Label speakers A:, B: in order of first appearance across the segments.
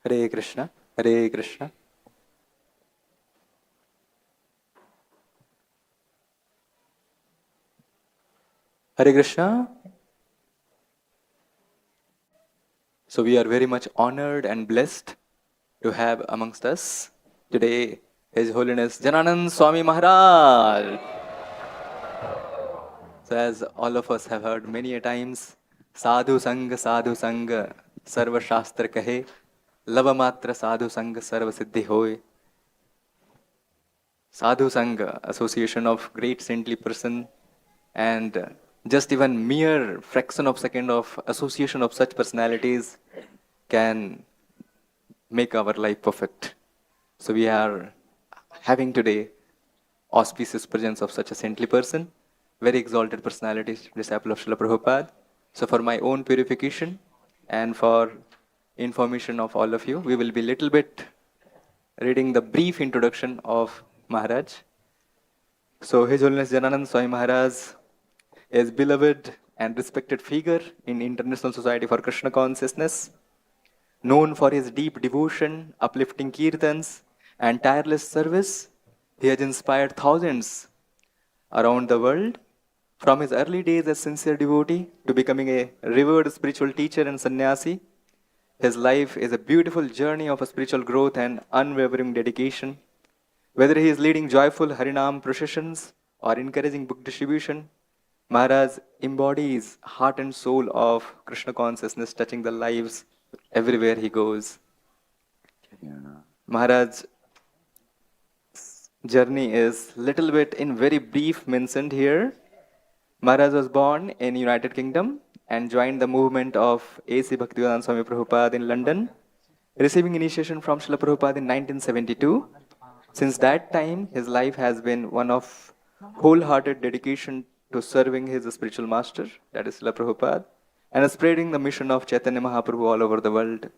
A: Hare Krishna, Hare Krishna. Hare Krishna. So we are very much honored and blessed to have amongst us today His Holiness Janananda Swami Maharaj. So as all of us have heard many a times, Sadhu Sangha, Sarva Shastra Kahe, Lava Matra Sadhu Sangha, Sarva Siddhi Hoy. Sadhu Sangha, association of great saintly person, and just even mere fraction of second of association of such personalities can make our life perfect. So we are having today auspicious presence of such a saintly person, very exalted personality, disciple of Srila Prabhupada. So for my own purification and for information of all of you, we will be little bit reading the brief introduction of Maharaj. So His Holiness Janananda Swami Maharaj is beloved and respected figure in International Society for Krishna Consciousness, known for his deep devotion, uplifting kirtans, and tireless service. He has inspired thousands around the world, from his early days as sincere devotee to becoming a revered spiritual teacher and sannyasi. His life is a beautiful journey of a spiritual growth and unwavering dedication. Whether he is leading joyful Harinam processions or encouraging book distribution, Maharaj embodies heart and soul of Krishna consciousness, touching the lives everywhere he goes. Maharaj's journey is little bit in very brief mentioned here. Maharaj was born in United Kingdom and joined the movement of A.C. Bhaktivedanta Swami Prabhupada in London, receiving initiation from Srila Prabhupada in 1972. Since that time, his life has been one of wholehearted dedication to serving his spiritual master, that is Srila Prabhupada, and spreading the mission of Chaitanya Mahaprabhu all over the world.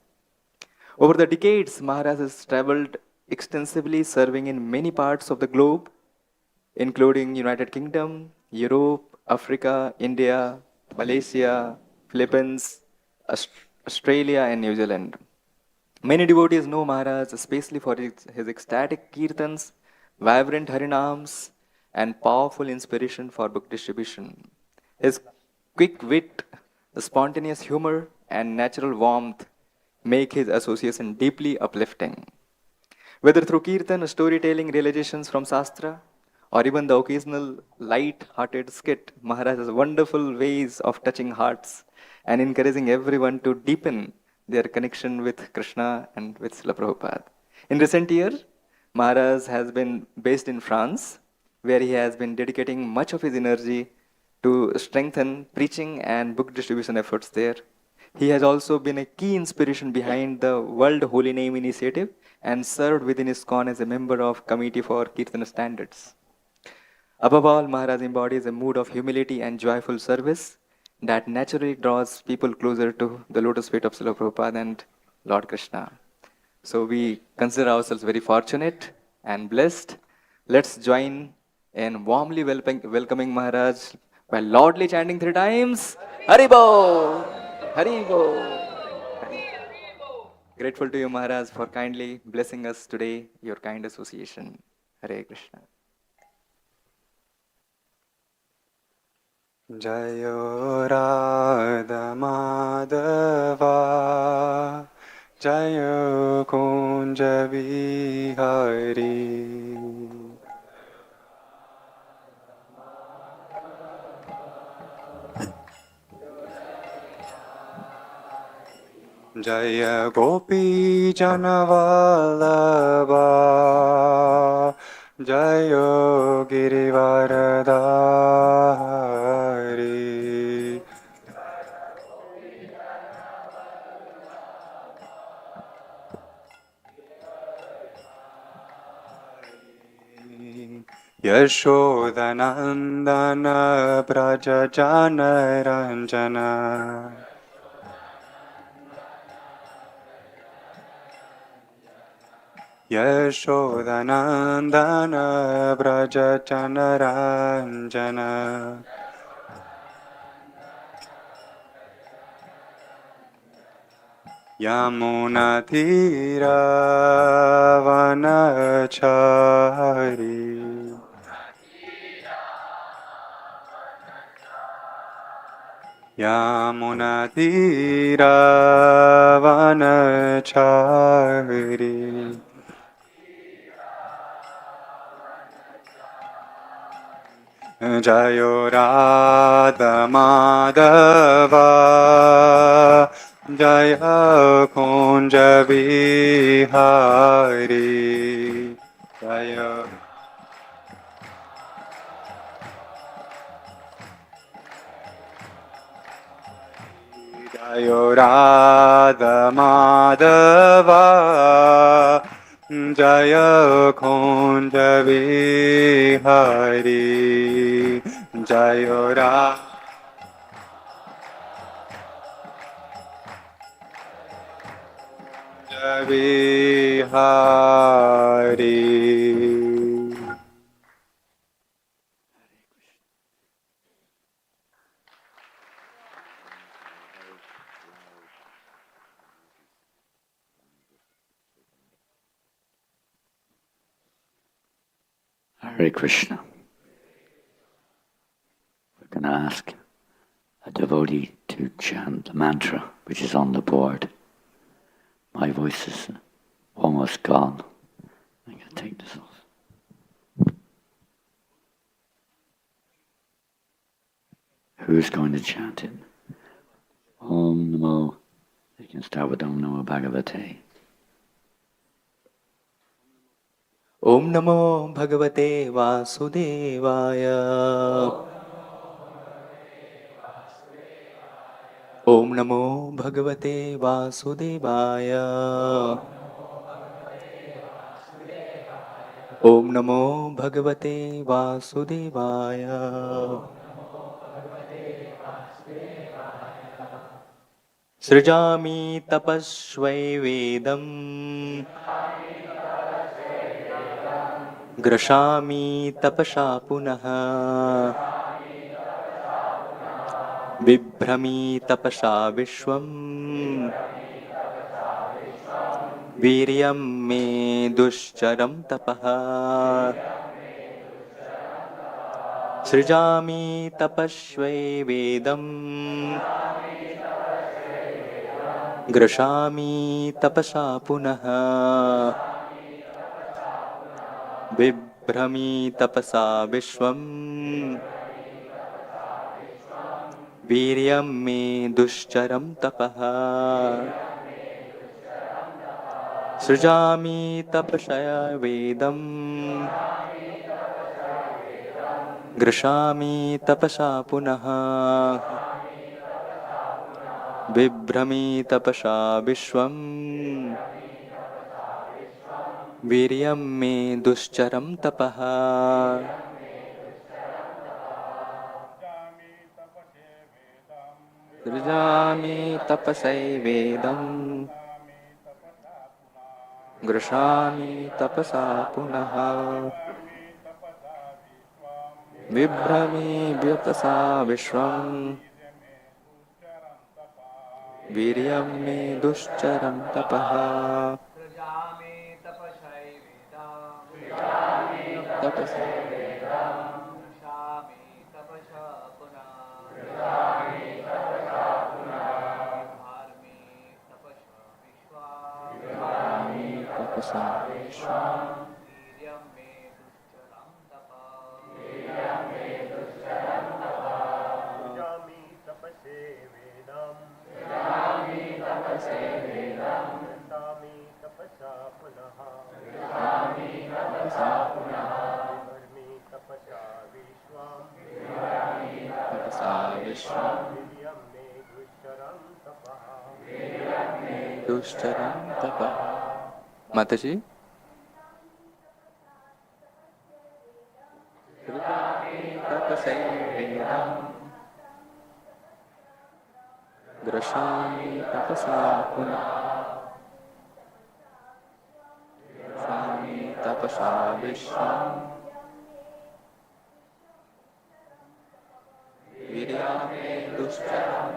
A: Over the decades, Maharaj has traveled extensively, serving in many parts of the globe, including United Kingdom, Europe, Africa, India, Malaysia, Philippines, Australia, and New Zealand. Many devotees know Maharaj especially for his ecstatic kirtans, vibrant harinams, and powerful inspiration for book distribution. His quick wit, the spontaneous humor, and natural warmth make his association deeply uplifting. Whether through kirtan, storytelling, realizations from Shastra, or even the occasional light-hearted skit, Maharaj has wonderful ways of touching hearts and encouraging everyone to deepen their connection with Krishna and with Srila Prabhupada. In recent years, Maharaj has been based in France, where he has been dedicating much of his energy to strengthen preaching and book distribution efforts there. He has also been a key inspiration behind the World Holy Name Initiative and served within ISKCON as a member of Committee for Kirtan Standards. Above all, Maharaj embodies a mood of humility and joyful service that naturally draws people closer to the lotus feet of Srila Prabhupada and Lord Krishna. So we consider ourselves very fortunate and blessed. Let's join in warmly welcoming Maharaj by loudly chanting 3 times, HariBol! HariBol! Grateful to you, Maharaj, for kindly blessing us today, your kind association. Hare Krishna.
B: Jayo Radha Madhava Jayo Kunja Vihari Jaya Gopi Janavallabha Jayo Girivaradhari Yashodanandana Braja Jana Ranjana Yashodanandana Braja Jana Ranjana Yamunatiravanachari Yamunatiravanachari Jayo Radha Madhava Jaya Kunja Vihari Jaya Jayo Radha Madhava Jaya Kunja Vihari Jayo Radha Vihari.
C: Hare Krishna. We're going to ask a devotee to chant the mantra which is on the board. My voice is almost gone. I'm going to take this off. Who's going to chant it? Om Namo. You can start with Om Namo Bhagavate.
A: Om Namo Bhagavate Vasudevaya. Om Namo Bhagavate Vasudevaya. Om Namo Bhagavate Vasudevaya. Srijami tapasvai vedam grashami tapasha punaha Vibhrami tapasha vishwam Viryam me dushcharam tapaha Srijami tapasvai vedam Grashami tapasa punaha Vibhrami tapasa vishwam Viryam me dushcharam tapaha Srijami tapasaya vedam Grashami tapasa punaha Vibhrami tapasha vishwam Viryam me dushcharam tapaha Srijami tapasai vedam Grashami tapasa punaha Vibhrami vyapasa vishwam Viryam me dushcharam tapaha Dushcharam tapaha. Mataji? Grashami tapasa punaha Grashami tapasa vishwam Viryam me dushcharam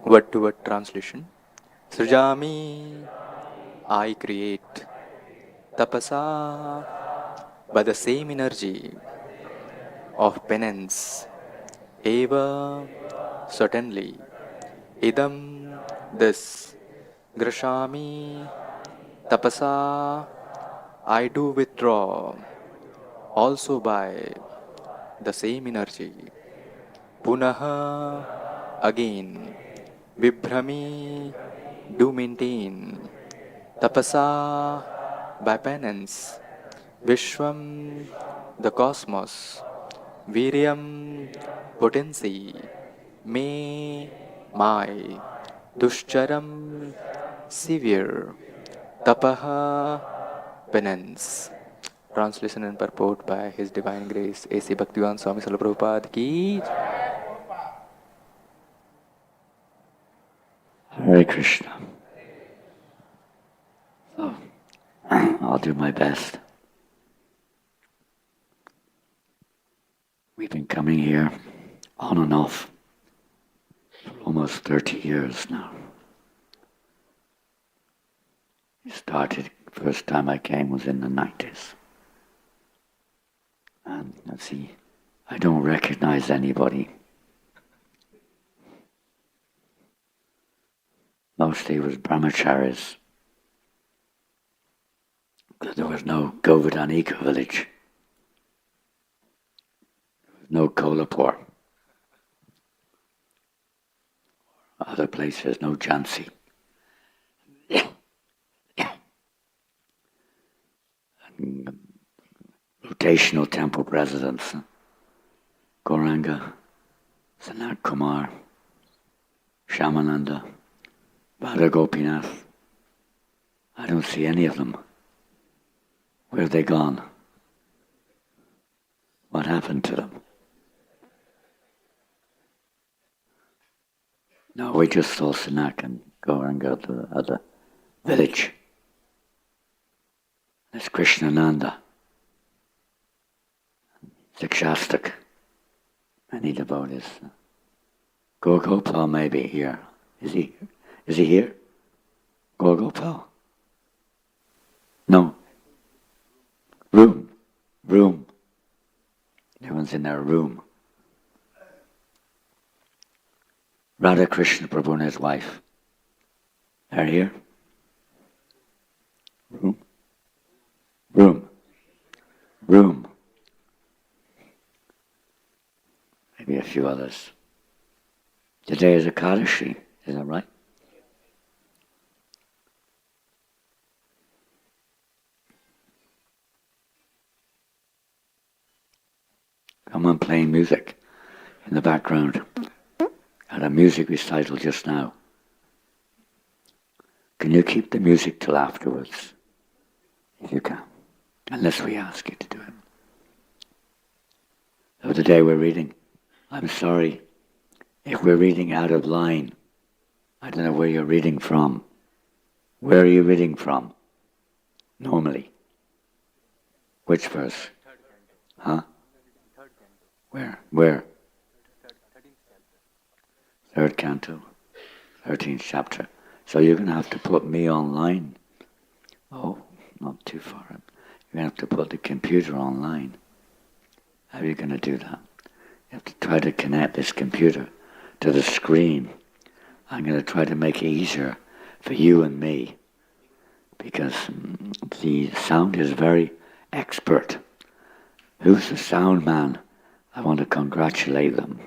A: Word-to-word translation. Srijami, I create. Tapasa, by the same energy of penance. Eva, certainly. Idam, this. Grashami, tapasa, I do withdraw. Also by the same energy. Punaha, again. Vibhrami, do maintain. Tapasa, by penance. Vishwam, the cosmos. Viryam, potency. Me, my. Dushcharam, severe. Tapaha, penance. Translation and purport by His Divine Grace A.C. Bhaktivedanta Swami Srila Prabhupada ki.
C: Hare Krishna. So, I'll do my best. We've been coming here on and off for almost 30 years now. It started, first time I came was in the 90s. And let's see, I don't recognize anybody. Mostly it was brahmacharis. There was no Govardhan eco-village. No Kolhapur. Other places, no Jhansi. Rotational temple presidents. Gauranga, Sanat Kumar, Shamananda, Radha Gopinath. I don't see any of them. Where have they gone? What happened to them? No, we just saw Sanak and Gauranga, the other village. There's Krishnananda, Sikshastak, many devotees. Gopal may be here. Is he here? Gopal? No. Room. Everyone's in their room. Radha Krishna Prabhu and his wife. They're here? Room. Maybe a few others. Today is Ekadashi, is that right? Someone playing music in the background. Had a music recital just now. Can you keep the music till afterwards? If you can. Unless we ask you to do it. So today we're reading. I'm sorry if we're reading out of line. I don't know where you're reading from. Where are you reading from? Normally. Which verse? Huh? Where? Third canto, 13th chapter. So you're going to have to put me online. Oh, not too far. You're going to have to put the computer online. How are you going to do that? You have to try to connect this computer to the screen. I'm going to try to make it easier for you and me, because the sound is very expert. Who's the sound man? I want to congratulate them.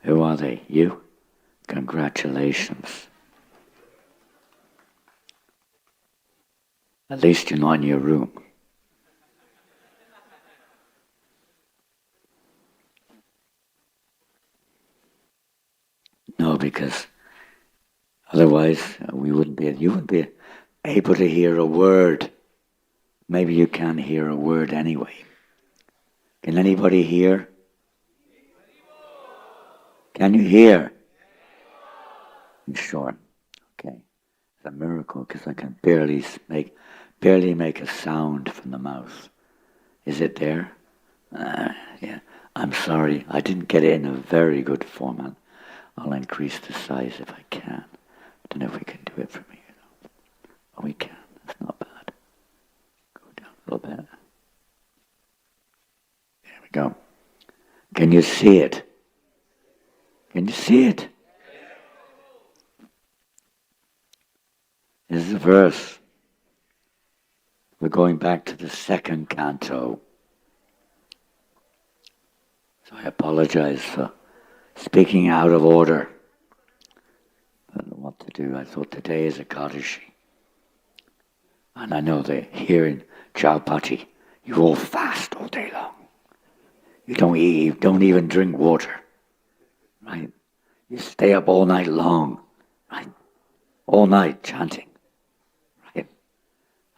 C: Who are they? You? Congratulations. At least you're not in your room. No, because otherwise you wouldn't be able to hear a word. Maybe you can't hear a word anyway. Can anybody hear? Can you hear? I'm sure. Okay. It's a miracle, because I can barely make a sound from the mouth. Is it there? Yeah. I'm sorry. I didn't get it in a very good format. I'll increase the size if I can. I don't know if we can do it from here. Oh, we can. That's not bad. Go down a little bit. There we go. Can you see it? Can you see it? This is a verse. We're going back to the second canto. So I apologize for speaking out of order. I don't know what to do. I thought today is Ekadashi. And I know that here in Chowpatty, you all fast all day long. You don't eat, you don't even drink water. Right? You stay up all night long. Right? All night chanting. Right?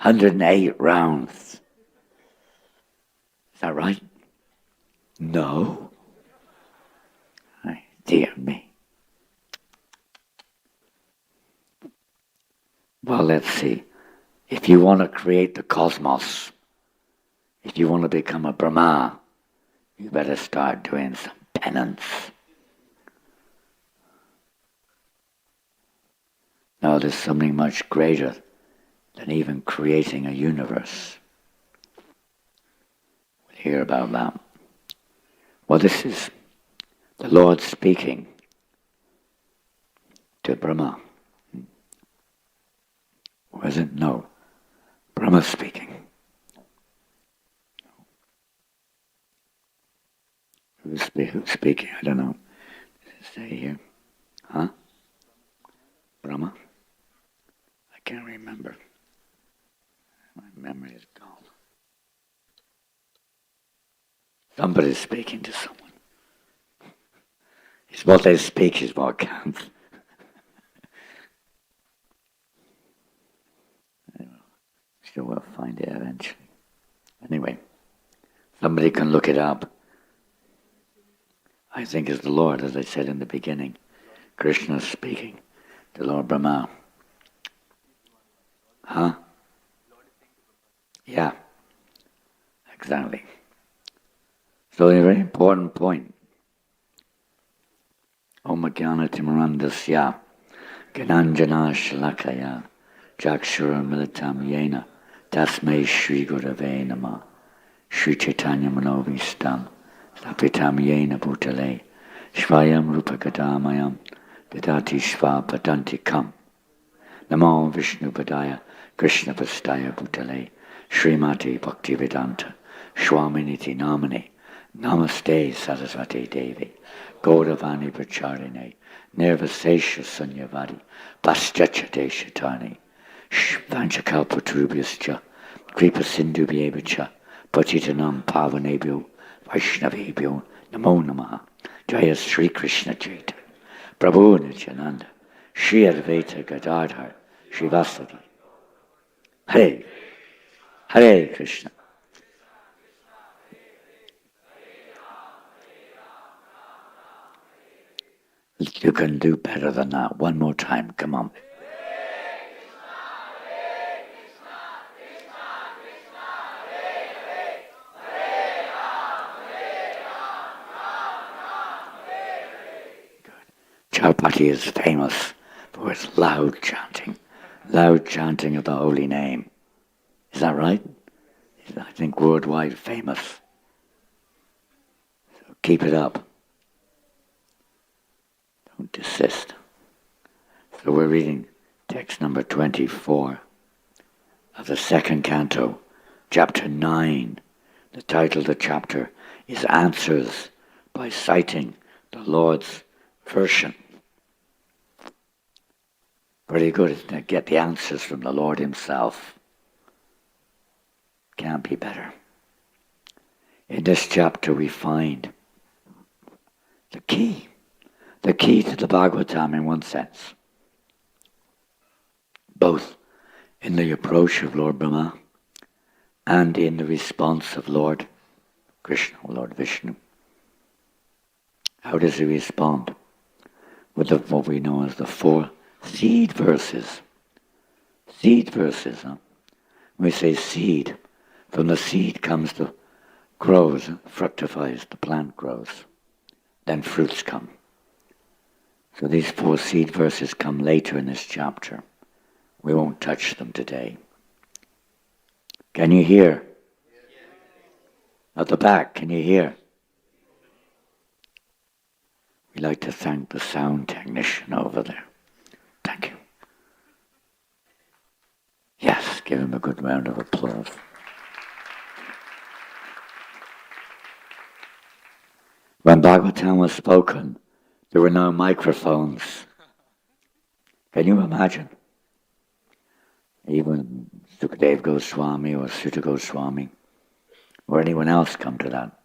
C: 108 rounds. Is that right? No. Right. Dear me. Well, let's see. If you want to create the cosmos, if you want to become a Brahma, you better start doing some penance. Now, there's something much greater than even creating a universe. We'll hear about that. Well, this is the Lord speaking to Brahma. Or is it? No. Brahma speaking. Who's speaking? I don't know. Does it say here? Huh? Brahma? I can't remember. My memory is gone. Somebody's speaking to someone. It's what they speak is what counts. Sure, we'll find it eventually. Anyway, somebody can look it up. I think it's the Lord, as I said in the beginning. Krishna speaking to Lord Brahma. Huh? Yeah, exactly. So a very important point. Om Jnana Timirandasya Gyananjana Shalakaya Jakshura Militam Yena Tasmai Shri Gurave Nama Shri Chaitanya Manovistam Sapitam Yena Bhutale Shvayam Rupakadamayam Dadati Shva Padanti Kam Namo Vishnu Padaya Krishna Pastaya Bhutale Srimati Bhaktivedanta Shwaminiti Namane Namaste Saraswati Devi Gauravani Pracharine Nirvasesha Sunyavadi Paschachadeshatani Vanchakalpatrubhyascha Kripa Sindhu Bhyevacha Patitanam Pavanebhyo Vaishnavebhyo Namo Namaha Jaya Sri Krishna Chaitanya Prabhu Nityananda Shri Advaita Gadadhar Srivasadi Hare Hare Krishna. You can do better than that. One more time, come on. Chowpatty is famous for its loud chanting of the holy name. Is that right? I think worldwide famous. So keep it up. Don't desist. So we're reading text number 24 of the second canto, chapter 9. The title of the chapter is Answers by Citing the Lord's Version. Pretty good, isn't it? Get the answers from the Lord himself. Can't be better. In this chapter we find the key to the Bhagavatam in one sense, both in the approach of Lord Brahma and in the response of Lord Krishna, or Lord Vishnu. How does he respond? With what we know as the 4 seed verses. Seed verses, huh? When we say seed, from the seed comes the grows, fructifies, the plant grows. Then fruits come. So these 4 seed verses come later in this chapter. We won't touch them today. Can you hear? At the back, can you hear? We'd like to thank the sound technician over there. Thank you. Yes, give him a good round of applause. When Bhagavatam was spoken, there were no microphones. Can you imagine? Even Sukadeva Goswami or Sutta Goswami or anyone else come to that,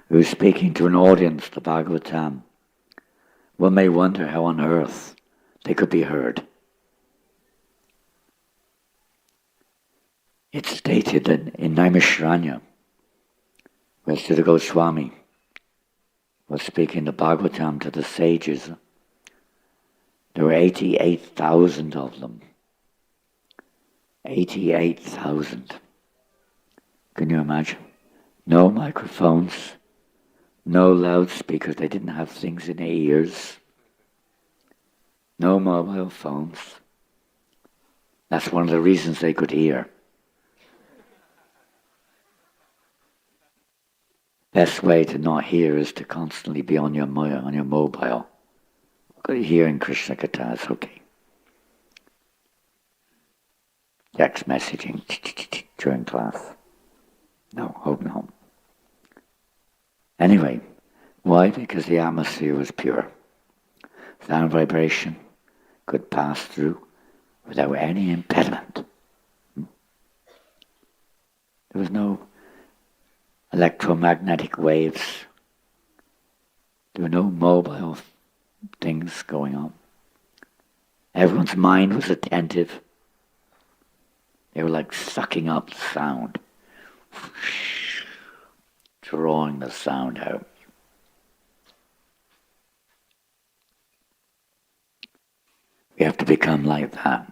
C: who's speaking to an audience, the Bhagavatam, one may wonder how on earth they could be heard. It's stated that in Naimisharanya, where Sutta Goswami was speaking the Bhagavatam to the sages, there were 88,000 of them. 88,000. Can you imagine? No microphones, no loudspeakers, they didn't have things in their ears, no mobile phones. That's one of the reasons they could hear. Best way to not hear is to constantly be on your mobile. Good hearing Krishna Katha is okay. Text messaging during class. No, hope not. Anyway, why? Because the atmosphere was pure. Sound vibration could pass through without any impediment. There was no electromagnetic waves. There were no mobile things going on. Everyone's mind was attentive. They were like sucking up the sound, drawing the sound out. We have to become like that.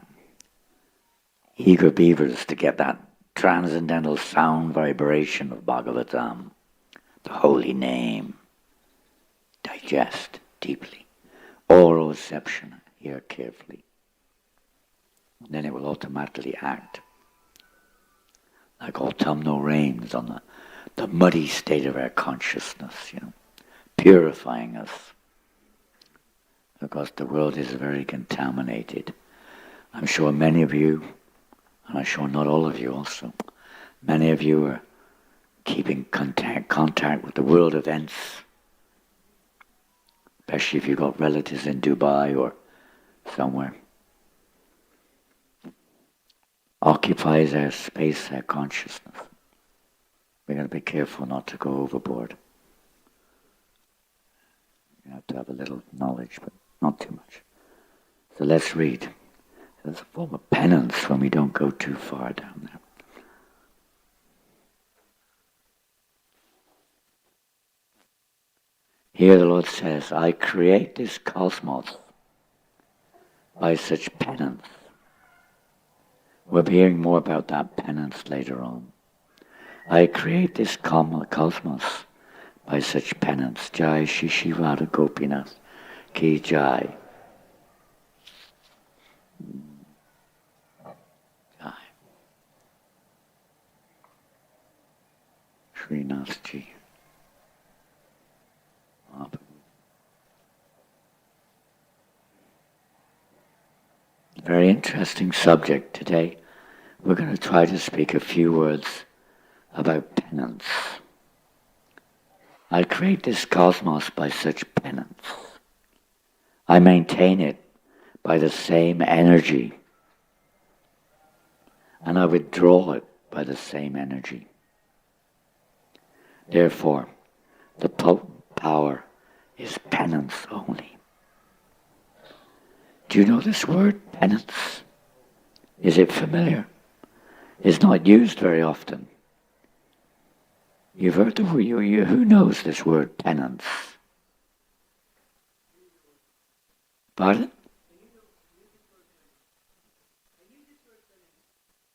C: Eager beavers to get that transcendental sound vibration of Bhagavatam, the holy name. Digest deeply. Oral reception, hear carefully. And then it will automatically act. Like autumnal rains on the muddy state of our consciousness, purifying us. Because the world is very contaminated. I'm sure many of you, and I'm sure not all of you also, many of you are keeping contact with the world events, especially if you've got relatives in Dubai or somewhere. Occupies our space, our consciousness. We've got to be careful not to go overboard. You have to have a little knowledge, but not too much. So let's read. There's a form of penance when we don't go too far down there. Here the Lord says, I create this cosmos by such penance. We'll be hearing more about that penance later on. I create this cosmos by such penance. Jai Shri Radha Gopinath Ki Jai. Jai. Srinath Ji. Very interesting subject today. We're going to try to speak a few words about penance. I create this cosmos by such penance. I maintain it by the same energy. And I withdraw it by the same energy. Therefore, the potent power is penance only. Do you know this word, penance? Is it familiar? It's not used very often. You've heard the word, who knows this word, penance? Pardon?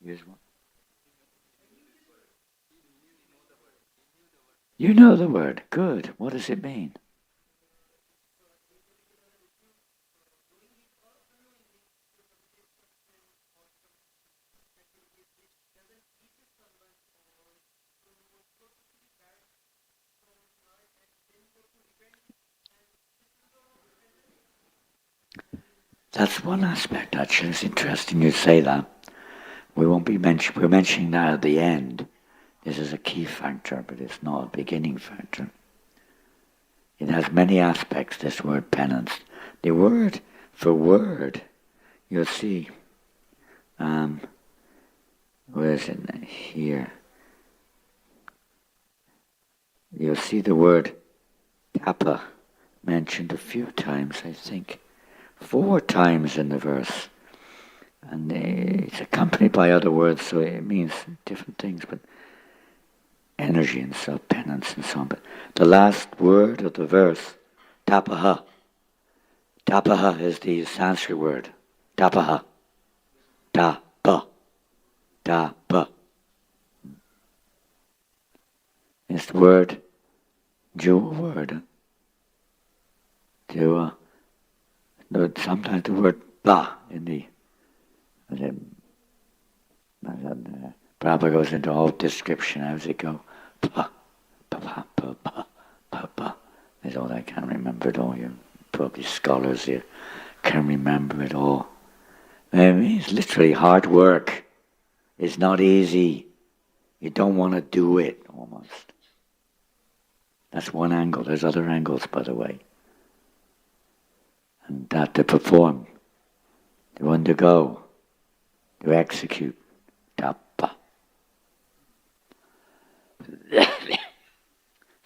C: Use what? You know the word. Good. What does it mean? That's one aspect, actually. It's interesting you say that. We're mentioning that at the end. This is a key factor, but it's not a beginning factor. It has many aspects, this word penance. The word for word, you'll see, where is it here? You'll see the word tapa mentioned a few times, I think. 4 times in the verse. And it's accompanied by other words, so it means different things, but energy and self-penance and so on. But the last word of the verse, tapaha. Tapaha is the Sanskrit word. Tapaha. Tapa. Tapa. It's the word, jewel word. Sometimes the word ba in the Prabhupada goes into all description. How does it go? Pa, pa, pa, pa, pa, pa, pa. That's all I can remember it all. You're probably scholars here can remember it all. I mean, it's literally hard work. It's not easy. You don't want to do it, almost. That's one angle. There's other angles, by the way. And that to perform, to undergo, to execute. Tapa.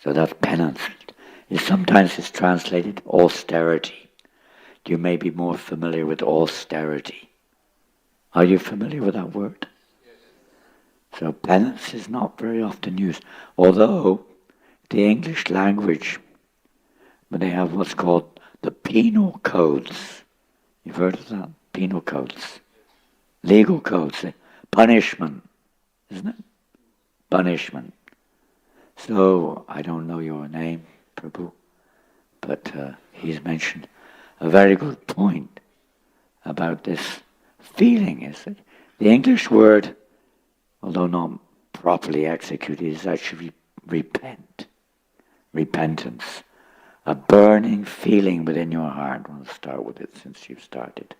C: So that's penance. Sometimes it's translated austerity. You may be more familiar with austerity. Are you familiar with that word? Yes. So penance is not very often used. Although the English language, but they have what's called the penal codes. You've heard of that? Penal codes. Legal codes. Punishment. Isn't it? Punishment. So, I don't know your name, Prabhu, but he's mentioned a very good point about this feeling, is it? The English word, although not properly executed, is actually repent. Repentance. A burning feeling within your heart. We'll start with it since you've started.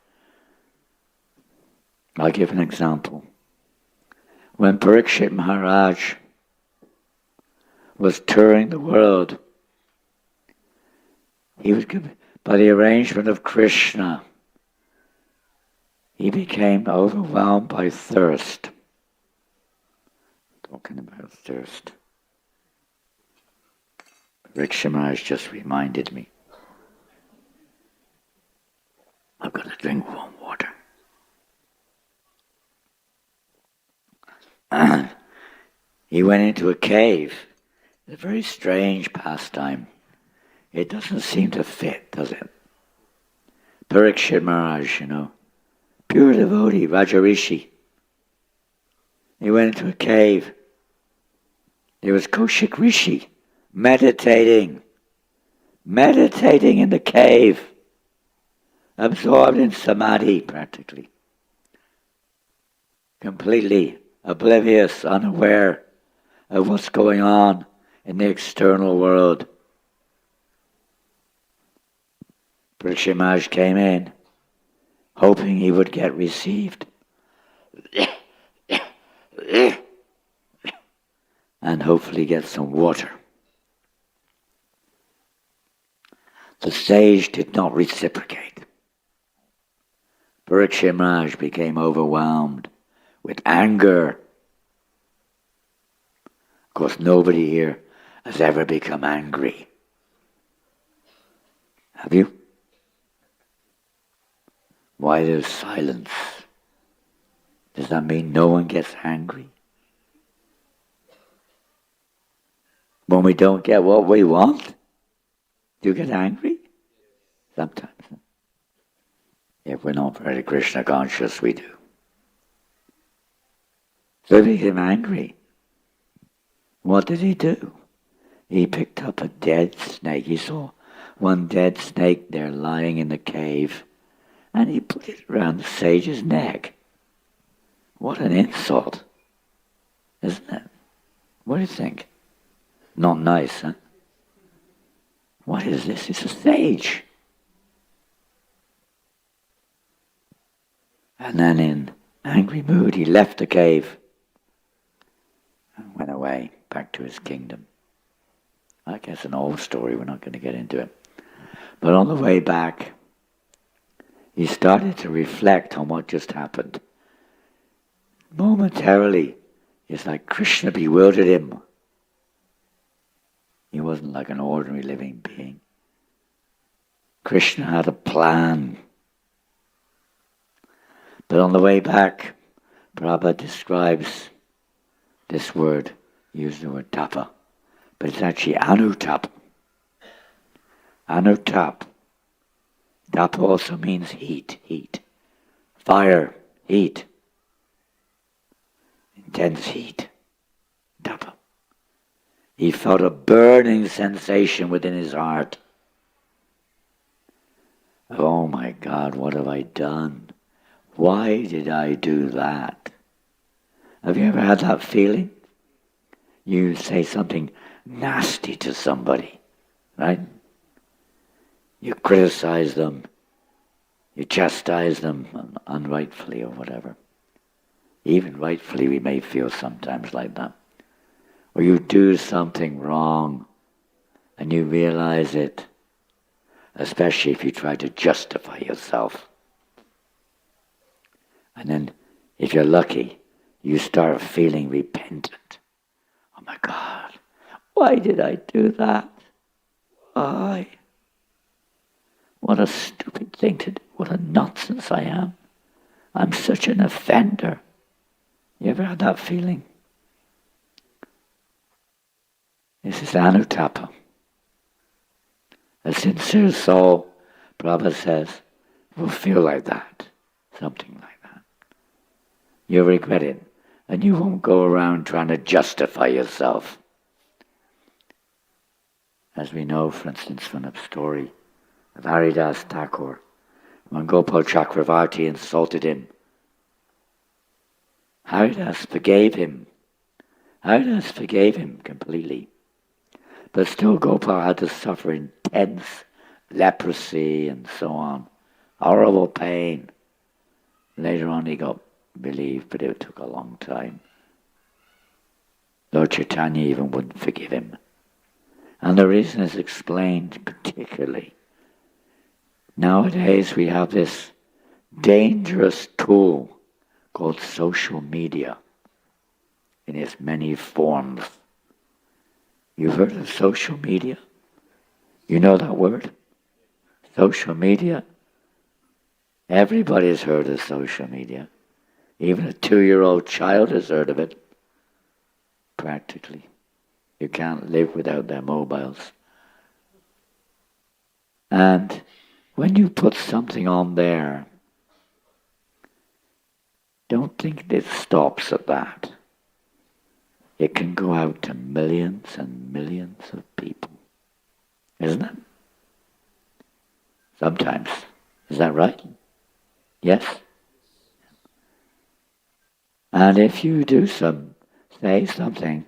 C: I'll give an example. When Parikshit Maharaj was touring the world, he was given, by the arrangement of Krishna, he became overwhelmed by thirst. Talking about thirst. Parikshit Maharaj just reminded me. I've got to drink warm water. He went into a cave. It's a very strange pastime. It doesn't seem to fit, does it? Parikshit Maharaj, pure devotee, Rajarishi. He went into a cave. There was Kaushik Rishi meditating in the cave, absorbed in samadhi practically, completely oblivious, unaware of what's going on in the external world. Parikshit Maharaj came in, hoping he would get received. And hopefully get some water. The sage did not reciprocate. Parikshit Maharaj became overwhelmed with anger. Of course, nobody here has ever become angry. Have you? Why there's silence? Does that mean no one gets angry? When we don't get what we want, do you get angry? Sometimes. If we're not very Krishna conscious, we do. So he became angry. What did he do? He picked up a dead snake. He saw one dead snake there lying in the cave, and he put it around the sage's neck. What an insult, isn't it? What do you think? Not nice, huh? What is this? It's a sage. And then in angry mood he left the cave and went away back to his kingdom. I guess an old story, we're not going to get into it. But on the way back, he started to reflect on what just happened. Momentarily, it's like Krishna bewildered him. He wasn't like an ordinary living being. Krishna had a plan. But on the way back, Prabhupada describes this word, used the word tapa, but it's actually anutap. Anutap. Tapa also means heat. Fire, heat. Intense heat. Tapa. He felt a burning sensation within his heart. Oh my God, what have I done? Why did I do that? Have you ever had that feeling? You say something nasty to somebody, right? You criticize them, you chastise them unrightfully or whatever. Even rightfully we may feel sometimes like that. Or you do something wrong and you realize it, especially if you try to justify yourself. And then, if you're lucky, you start feeling repentant. Oh my God, why did I do that? Why? What a stupid thing to do. What a nonsense I am. I'm such an offender. You ever had that feeling? This is anutapa. A sincere soul, Prabhupada says, will feel like that. Something like that. You'll regret it. And you won't go around trying to justify yourself. As we know, for instance, from the story of Haridas Thakur, when Gopal Chakravarti insulted him, Haridas forgave him. Haridas forgave him completely. But still Gopal had to suffer intense leprosy and so on. Horrible pain. Later on he got relieved, but it took a long time. Lord Chaitanya even wouldn't forgive him. And the reason is explained particularly. Nowadays we have this dangerous tool called social media in its many forms. You've heard of social media? You know that word? Social media? Everybody's heard of social media. Even a 2-year-old child has heard of it. Practically. You can't live without their mobiles. And when you put something on there, don't think it stops at that. It can go out to millions and millions of people. Isn't it? Sometimes. Is that right? Yes? And if you do say something,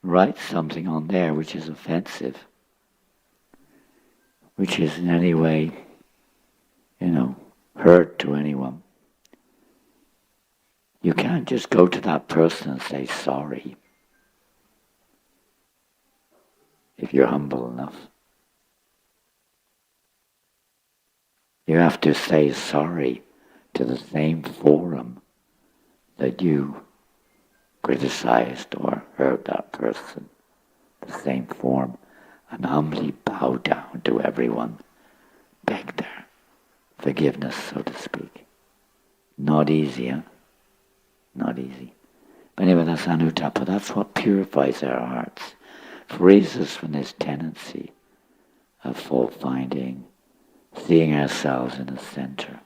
C: write something on there which is offensive, which is in any way, hurt to anyone, you can't just go to that person and say sorry, if you're humble enough. You have to say sorry to the same forum that you criticized or hurt that person, the same form, and humbly bow down to everyone, beg their forgiveness, so to speak. Not easy, huh? Not easy. But anyway, that's anutapa. That's what purifies our hearts, frees us from this tendency of fault-finding, seeing ourselves in the center.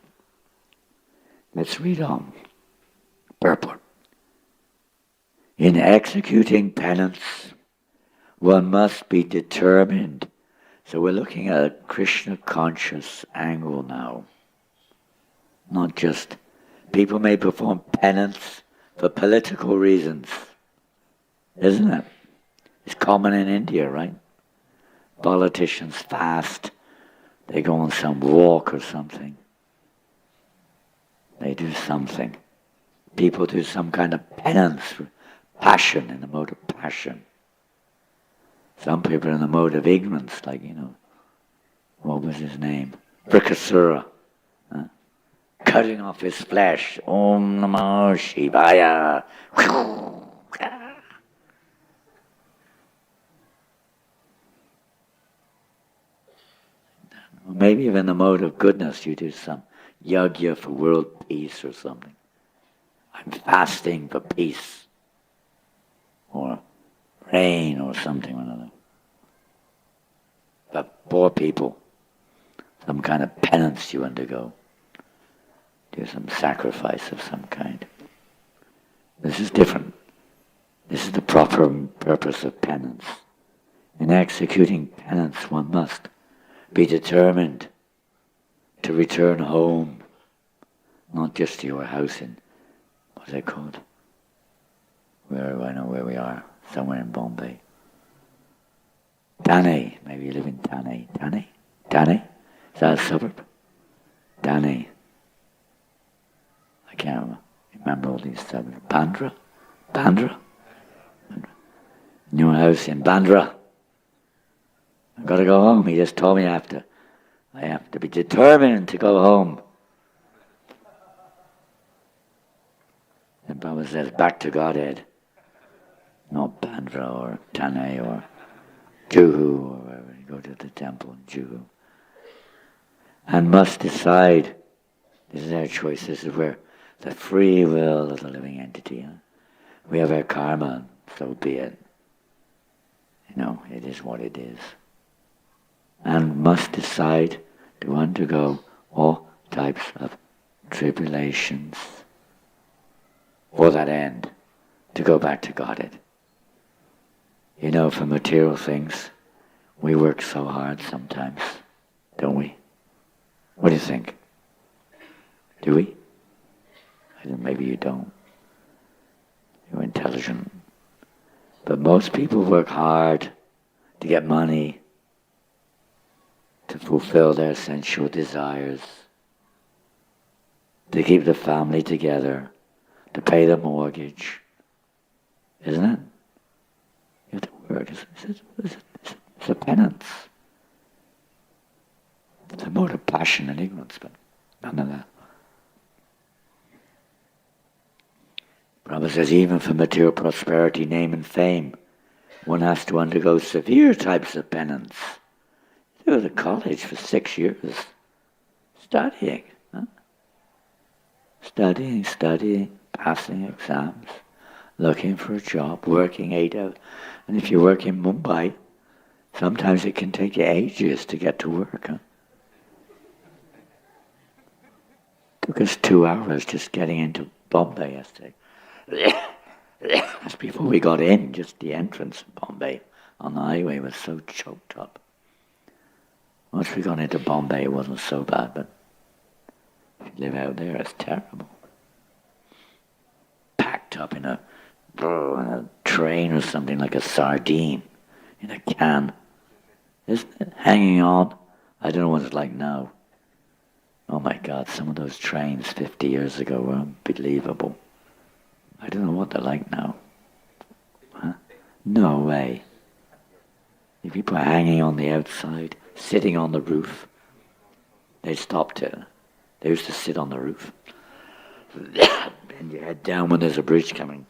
C: Let's read on. Purport. In executing penance, one must be determined. So we're looking at a Krishna-conscious angle now. Not just, people may perform penance for political reasons. Isn't it? It's common in India, right? Politicians fast. They go on some walk or something. They do something. People do some kind of penance, passion, in the mode of passion. Some people are in the mode of ignorance, like, what was his name? Brikasura. Cutting off his flesh. Om Namo Shivaya. Maybe even in the mode of goodness, you do some yajna for world peace or something. I'm fasting for peace. Or rain or something or another. But poor people, some kind of penance you undergo. Do some sacrifice of some kind. This is different. This is the proper purpose of penance. In executing penance, one must be determined to return home, not just to your house in, what's it called? I know where we are, somewhere in Bombay. Thane, maybe you live in Thane. Thane? Is that a suburb? Thane. I can't remember all these suburbs. Bandra? New house in Bandra. I've got to go home. He just told me I have to be determined to go home. And Baba says, back to Godhead. Not Bandra or Thane or Juhu or wherever. You go to the temple in Juhu. And must decide. This is our choice. This is where the free will of the living entity. We have our karma, so be it. It is what it is. And must decide to undergo all types of tribulations for that end, to go back to Godhead. For material things, we work so hard sometimes, don't we? What do you think? Do we? Maybe you don't. You're intelligent. But most people work hard to get money, to fulfill their sensual desires, to keep the family together, to pay the mortgage. Isn't it? You have to work. It's a penance. It's a mode of passion and ignorance, but none of that. Prabhupada says even for material prosperity, name and fame, one has to undergo severe types of penance. He was at college for 6 years, studying. Studying, passing exams, looking for a job, working 8 hours. And if you work in Mumbai, sometimes it can take you ages to get to work. Took us 2 hours just getting into Bombay yesterday. That's before we got in, just the entrance of Bombay on the highway was so choked up. Once we got into Bombay, it wasn't so bad, but if you live out there, it's terrible. Packed up in a train or something like a sardine in a can. Isn't it? Hanging on. I don't know what it's like now. Oh my God, some of those trains 50 years ago were unbelievable. I don't know what they're like now. No way. If people are hanging on the outside, sitting on the roof, they stopped it. They used to sit on the roof. Bend your head down when there's a bridge coming.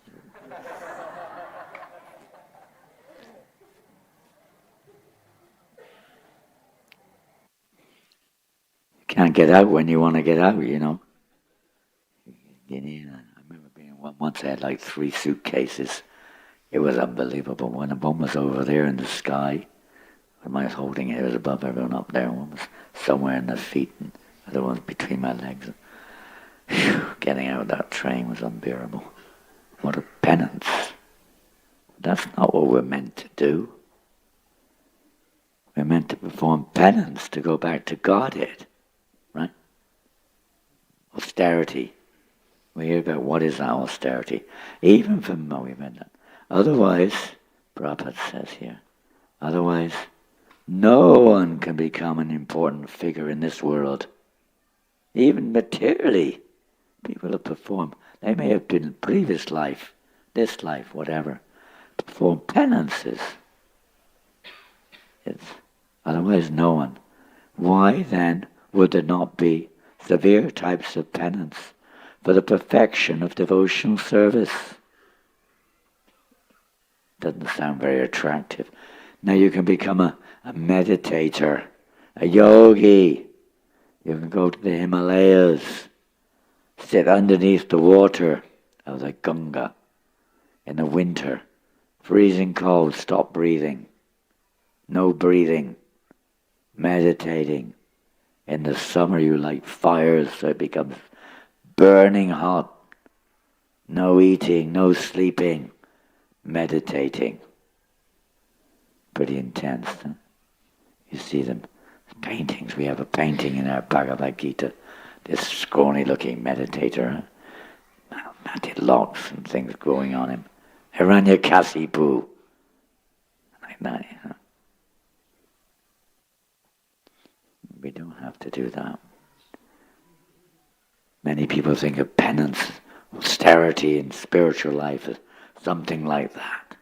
C: You can't get out when you want to get out, Get in. I remember being once I had like 3 suitcases. It was unbelievable. When one was over there in the sky, when I was holding it, it was above everyone up there. One was somewhere in the feet, and the other one was between my legs. Whew, getting out of that train was unbearable. What a penance. That's not what we're meant to do. We're meant to perform penance to go back to Godhead, right? Austerity. We hear about what is that austerity. Even for we've had that. Otherwise, Prabhupada says here, otherwise, no one can become an important figure in this world. Even materially, People who perform, they may have been in previous life, this life, whatever, perform penances. It's otherwise known. Why then would there not be severe types of penance for the perfection of devotional service? Doesn't sound very attractive. Now you can become a meditator, a yogi. You can go to the Himalayas, sit underneath the water of the Ganga in the winter, freezing cold, stop breathing, no breathing, meditating. In the summer you light fires so it becomes burning hot, no eating, no sleeping, meditating. Pretty intense, huh? You see them, paintings. We have a painting in our Bhagavad Gita, this scrawny looking meditator, huh? Matted locks and things growing on him. Hiranyakasipu, like that, you know. We don't have to do that. Many people think of penance, austerity in spiritual life as something like that.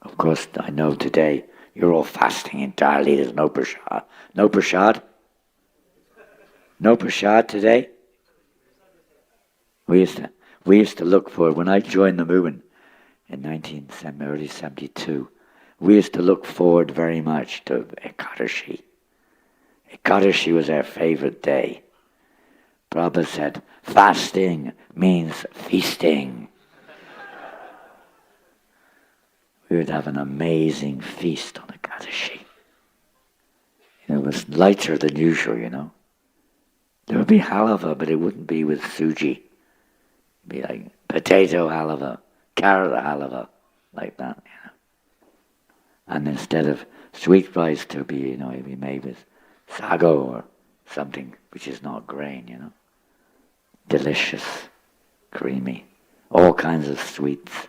C: Of course, I know today you're all fasting entirely. There's no prasad. No prasad? No prasad today? We used to look for, when I joined the movement in early 72, we used to look forward very much to Ekadashi. Ekadashi was our favorite day. Prabhupada said, fasting means feasting. We would have an amazing feast on Ekadashi. It was lighter than usual, you know. There would be halava, but it wouldn't be with suji. It'd be like potato halava, carrot halava, like that, you know. And instead of sweet rice to be, you know, it'd be made with sago or something which is not grain, you know. Delicious, creamy, all kinds of sweets,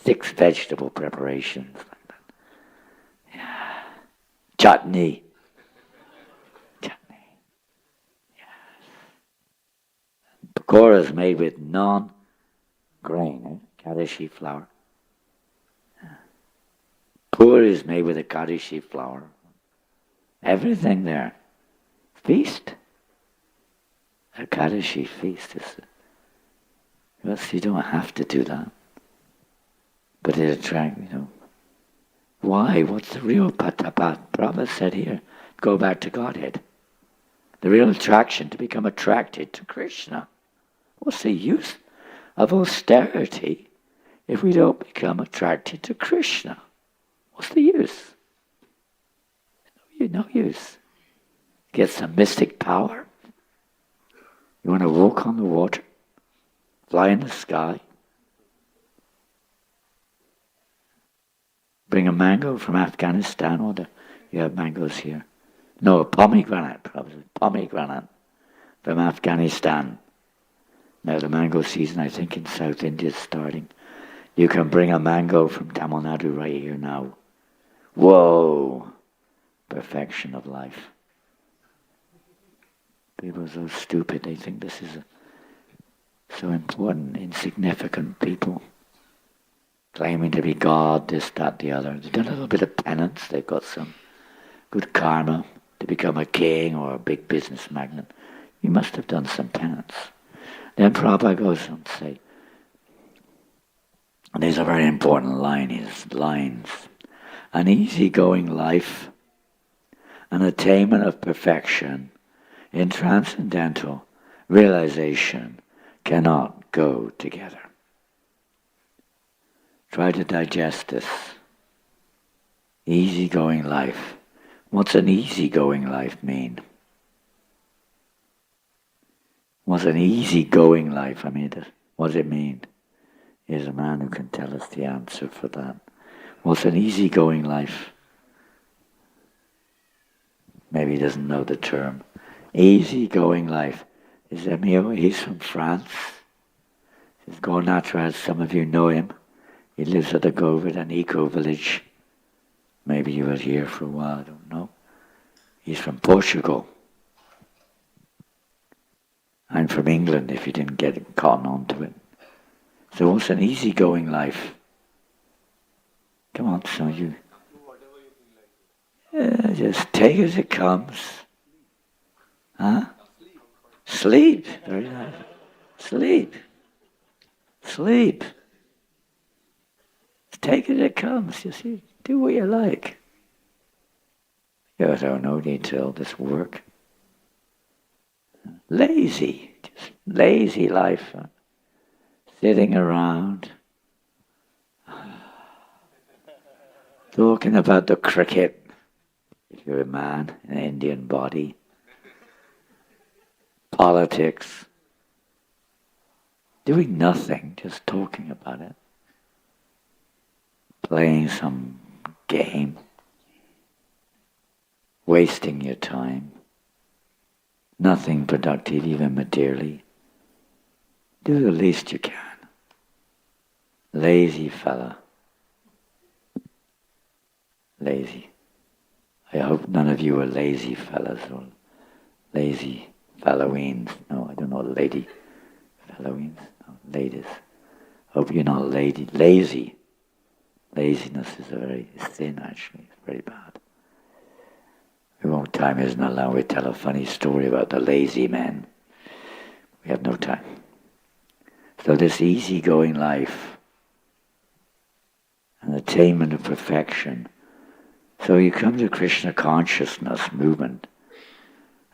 C: 6 vegetable preparations like that. Yeah. Chutney. Chutney. Yes. Pakora is made with non-grain, Kadashi flour. Puri is made with a Kadashi flour. Everything there. Feast. A Kadashi feast is... Yes, you don't have to do that. But it attracts, you know. Why? What's the real patapat? Prabhupada said here, go back to Godhead. The real attraction, to become attracted to Krishna. What's the use of austerity if we don't become attracted to Krishna? What's the use? No use. Get some mystic power. You want to walk on the water? Fly in the sky? Bring a mango from Afghanistan, or you have mangoes here. No, a pomegranate, probably. Pomegranate from Afghanistan. Now the mango season, I think, in South India is starting. You can bring a mango from Tamil Nadu right here now. Whoa! Perfection of life. People are so stupid, they think this is so important, insignificant people. Claiming to be God, this, that, the other. They've done a little bit of penance, they've got some good karma to become a king or a big business magnate. You must have done some penance. Then Prabhupada goes on to say, and there's a very important line, his lines. An easygoing life, an attainment of perfection in transcendental realization cannot go together. Try to digest this. Easygoing life. What's an easygoing life mean? What's an easygoing life? I mean, what does it mean? Here's a man who can tell us the answer for that. What's an easygoing life? Maybe he doesn't know the term. Easygoing life. Is Emil, he's from France. He's Gopinath, as some of you know him. He lives at the Govardhan Eco Village. Maybe you were here for a while, I don't know. He's from Portugal. I'm from England, if you didn't get caught on to it. So it's an easygoing life. Come on, some of you. Just take it as it comes. Huh? Sleep. Very nice. Sleep. Sleep. Take it as it comes. You see, do what you like. You don't no need to all this work. Lazy. Just lazy life. Sitting around. Talking about the cricket. If you're a man in an Indian body. Politics. Doing nothing, just talking about it. Playing some game. Wasting your time. Nothing productive, even materially. Do the least you can. Lazy fella. Lazy. I hope none of you are lazy fellas or lazy felloweens. No, I don't know, lady felloweens. No, ladies. Hope you're not lazy. Laziness is a very sin, actually. It's very bad. We won't, time isn't allowed. We tell a funny story about the lazy men. We have no time. So this easygoing life, an attainment of perfection. So you come to Krishna consciousness movement,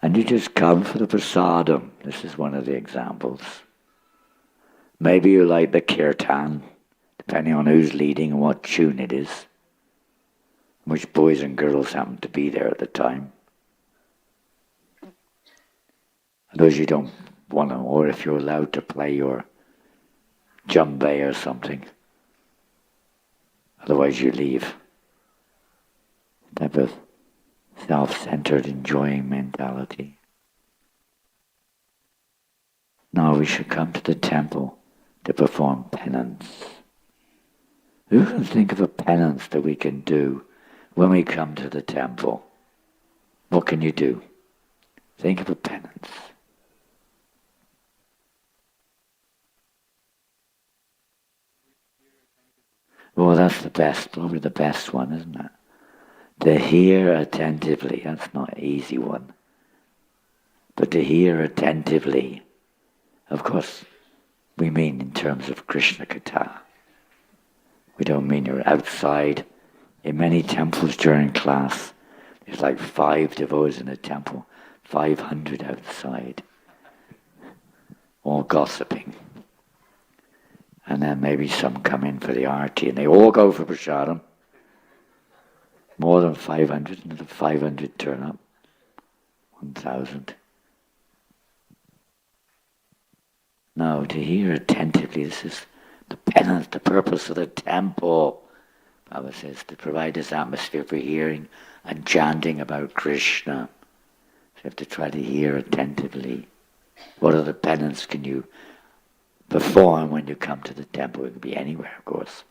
C: and you just come for the prasadam. This is one of the examples. Maybe you like the kirtan, depending on who's leading and what tune it is, which boys and girls happen to be there at the time. Those you don't want to, or if you're allowed to play your djembe or something. Otherwise you leave. Type of self-centered enjoying mentality. Now we should come to the temple to perform penance. Who can think of a penance that we can do when we come to the temple? What can you do? Think of a penance. Well, that's the best, probably the best one, isn't it? To hear attentively, that's not an easy one. But to hear attentively, of course, we mean in terms of Krishna Katha. We don't mean you're outside. In many temples during class, there's like 5 devotees in a temple, 500 outside, all gossiping. And then maybe some come in for the arti, and they all go for prasadam. More than 500, and the 500 turn up. 1,000. Now, to hear attentively, this is the penance, the purpose of the temple. Baba says, to provide this atmosphere for hearing and chanting about Krishna. So you have to try to hear attentively. What other penance can you perform when you come to the temple? It could be anywhere, of course,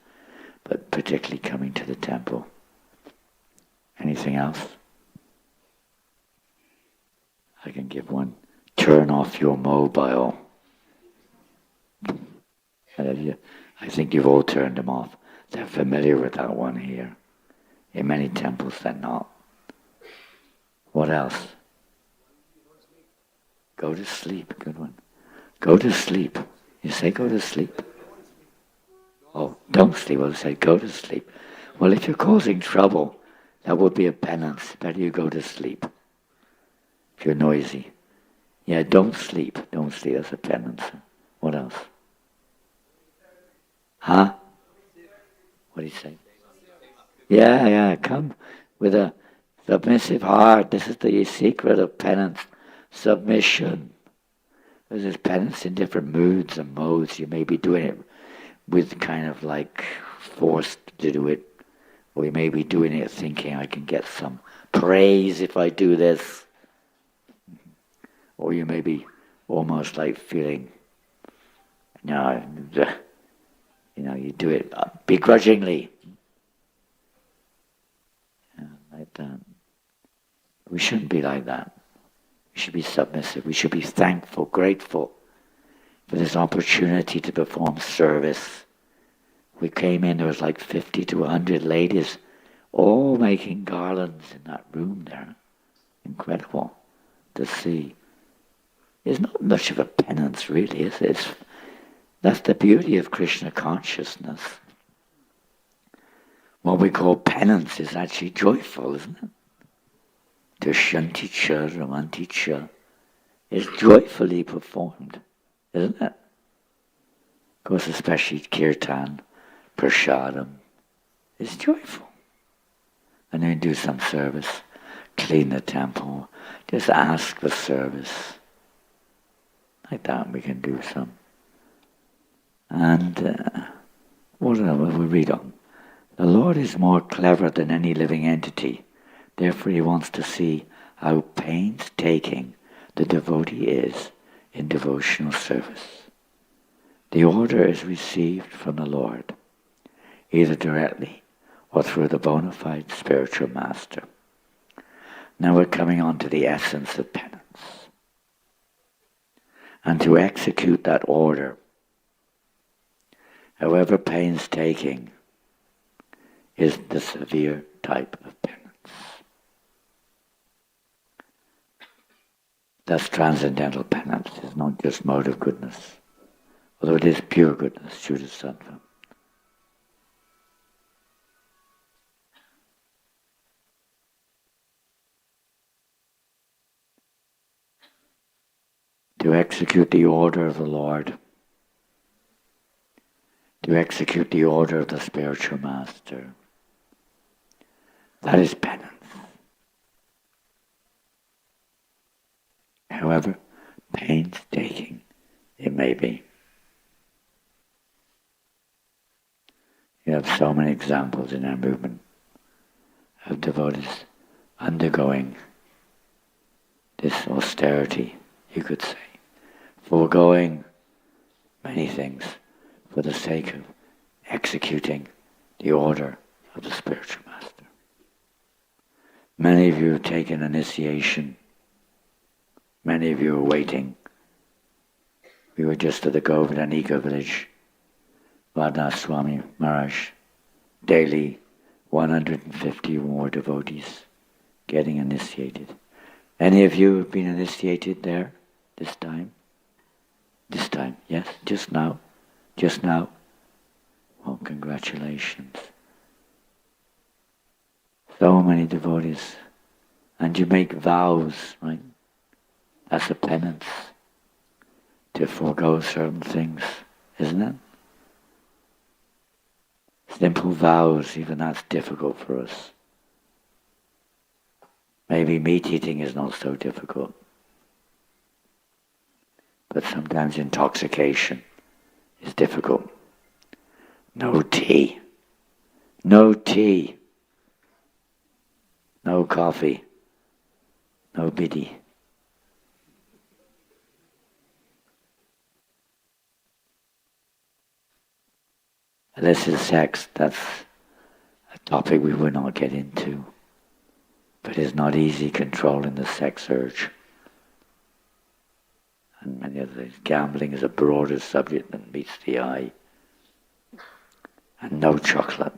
C: but particularly coming to the temple. Anything else? I can give one. Turn off your mobile. I think you've all turned them off. They're familiar with that one here. In many temples they're not. What else? Go to sleep. Good one. Go to sleep. You say go to sleep. Oh, don't sleep. Well, say go to sleep. Well, if you're causing trouble, that would be a penance. Better you go to sleep. If you're noisy. Yeah, don't sleep. Don't sleep. That's a penance. What else? Huh? What do you say? Yeah, come with a submissive heart. This is the secret of penance. Submission. There's penance in different moods and modes. You may be doing it with kind of like forced to do it. Or you may be doing it thinking I can get some praise if I do this. Or you may be almost like feeling, you do it begrudgingly. Like that. We shouldn't be like that. We should be submissive. We should be thankful, grateful for this opportunity to perform service. We came in, there was like 50 to 100 ladies all making garlands in that room there. Incredible to see. It's not much of a penance, really, is it? That's the beauty of Krishna consciousness. What we call penance is actually joyful, isn't it? Dushanti cha, ramanti cha is joyfully performed, isn't it? Of course, especially kirtan, prasadam, is joyful. And then do some service, clean the temple, just ask for service. Like that we can do some. And what else we read on? The Lord is more clever than any living entity. Therefore he wants to see how painstaking the devotee is in devotional service. The order is received from the Lord, either directly or through the bona fide spiritual master. Now we're coming on to the essence of penance. And to execute that order, however painstaking, is the severe type of penance. That's transcendental penance. It's not just mode of goodness, although it is pure goodness, Shuddha Sattva. To execute the order of the Lord, to execute the order of the spiritual master, that is penance. However painstaking it may be. You have so many examples in our movement of devotees undergoing this austerity, you could say, foregoing many things for the sake of executing the order of the spiritual master. Many of you have taken initiation. Many of you are waiting. We were just at the Gopinath village, Radha Swami Maharaj, daily 150 more devotees getting initiated. Any of you have been initiated there this time? This time, yes? Just now? Just now? Well, congratulations. So many devotees. And you make vows, right? That's a penance. To forego certain things, isn't it? Simple vows, even that's difficult for us. Maybe meat eating is not so difficult. But sometimes intoxication is difficult. No tea. No tea. No coffee. No biddy. Illicit sex, that's a topic we will not get into. But it's not easy controlling the sex urge. And many other things. Gambling is a broader subject than meets the eye. And no chocolate.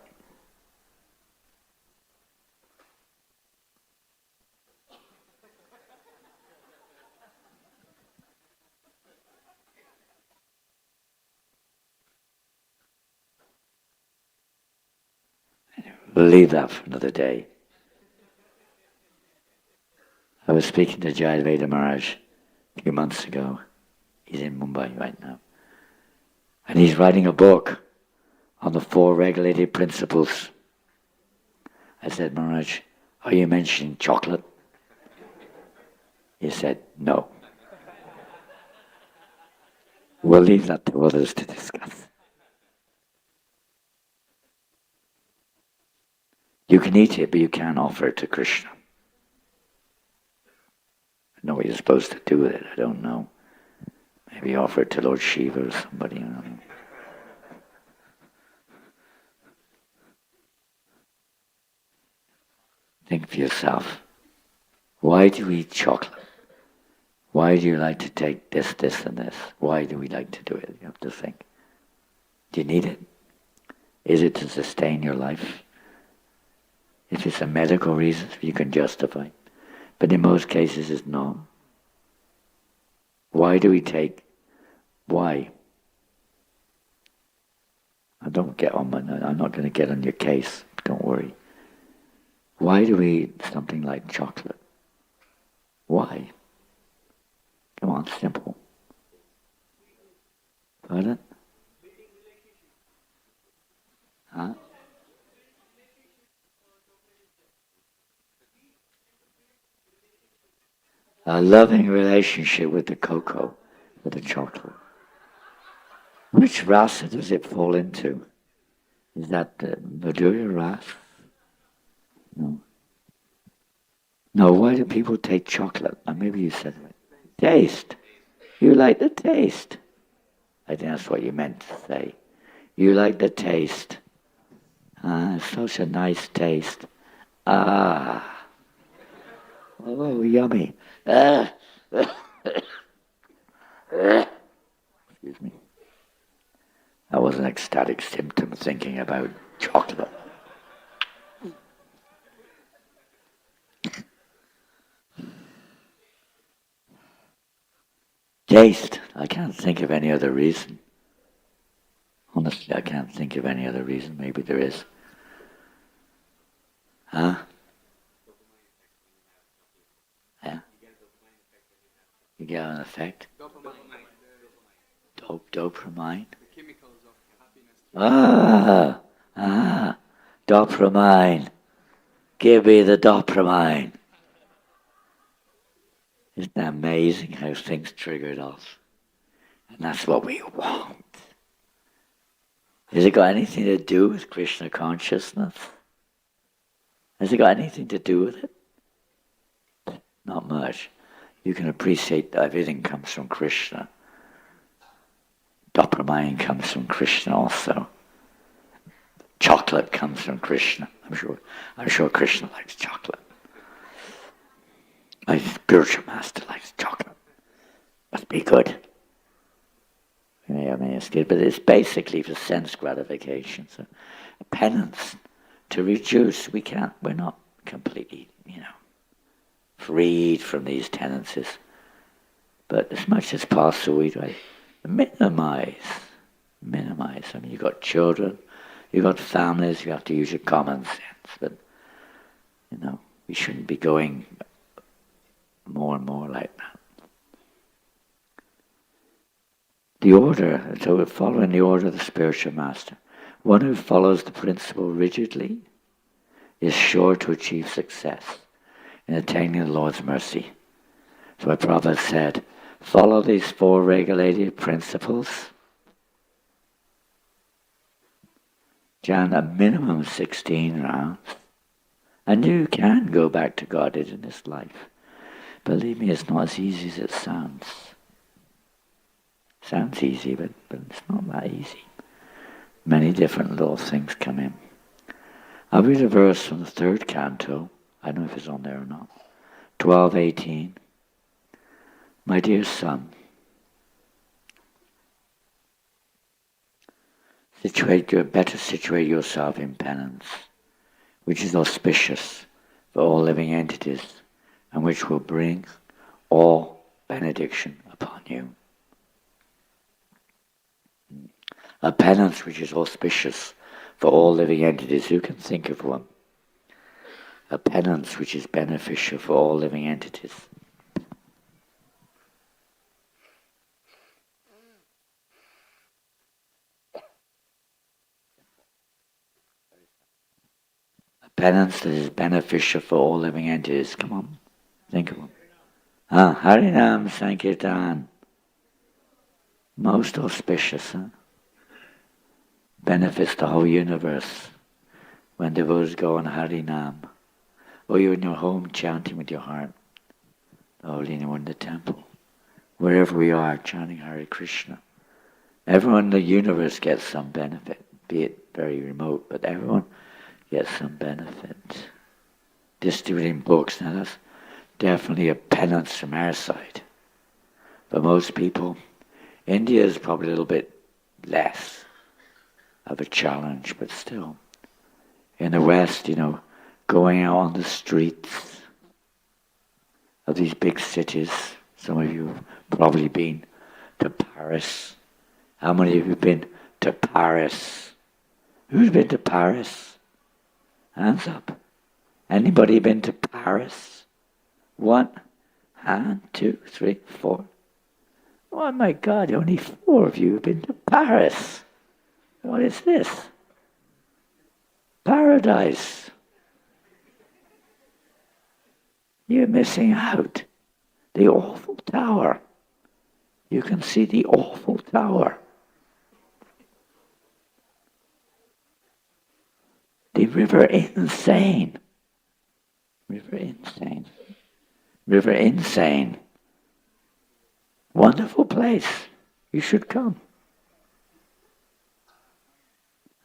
C: We'll leave that for another day. I was speaking to Janananda Maharaj a few months ago. He's in Mumbai right now. And he's writing a book on the 4 regulated principles. I said, Maharaj, are you mentioning chocolate? He said, no. We'll leave that to others to discuss. You can eat it, but you can't offer it to Krishna. I know what you're supposed to do with it, I don't know. Maybe offer it to Lord Shiva or somebody, I don't know. Think for yourself. Why do we eat chocolate? Why do you like to take this, this, and this? Why do we like to do it? You have to think. Do you need it? Is it to sustain your life? If it's a medical reason, you can justify. But in most cases, it's not. Why do we take? Why? I'm not going to get on your case. Don't worry. Why do we eat something like chocolate? Why? Come on, simple. Pardon? Huh? A loving relationship with the cocoa, with the chocolate. Which rasa does it fall into? Is that the Madhurya rasa? No. No, why do people take chocolate? Or maybe you said it. Taste. You like the taste. I think that's what you meant to say. You like the taste. Such a nice taste. Ah. Oh, yummy. Excuse me. That was an ecstatic symptom thinking about chocolate. Taste. I can't think of any other reason. Honestly, I can't think of any other reason. Maybe there is. Huh? Yeah? You get an effect? Dopamine? Dopamine. Give me the dopamine. Isn't that amazing how things triggered us? And that's what we want. Has it got anything to do with Krishna consciousness? Has it got anything to do with it? Not much. You can appreciate that everything comes from Krishna. Dopamine comes from Krishna also. Chocolate comes from Krishna. I'm sure Krishna likes chocolate. My spiritual master likes chocolate. Must be good. Yeah, I mean, it's good, but it's basically for sense gratification. So, a penance to reduce. We're not completely, freed from these tendencies. But as much as possible, we try to minimize. I mean, you've got children, you've got families, you have to use your common sense. But, we shouldn't be going more and more like that. The order, so we're following the order of the spiritual master. One who follows the principle rigidly is sure to achieve success in attaining the Lord's mercy. So my Prabhupada said, follow these 4 regulated principles. Chant a minimum of 16 rounds. And you can go back to Godhead in this life. Believe me, it's not as easy as it sounds. Sounds easy, but it's not that easy. Many different little things come in. I'll read a verse from the 3rd canto. I don't know if it's on there or not. 12:18. My dear son, better situate yourself in penance, which is auspicious for all living entities, and which will bring all benediction upon you. A penance which is auspicious for all living entities. Who can think of one? A penance which is beneficial for all living entities. A penance that is beneficial for all living entities. Come on, think of one. Harinam Sankirtan. Most auspicious, benefits the whole universe when devotees go on Harinam. Or you're in your home chanting with your heart. The Holy Name in the temple. Wherever we are chanting Hare Krishna. Everyone in the universe gets some benefit, be it very remote, but everyone gets some benefit. Distributing books, now that's definitely a penance from our side. For most people, India is probably a little bit less of a challenge, but still. In the West, going out on the streets of these big cities, some of you have probably been to Paris. How many of you have been to Paris? Who's been to Paris? Hands up. Anybody been to Paris? 1 hand, 2, 3, 4. Oh my God, only 4 of you have been to Paris. What is this? Paradise. You're missing out. The awful tower. You can see the awful tower. The River Insane. River Insane. River Insane. Wonderful place. You should come.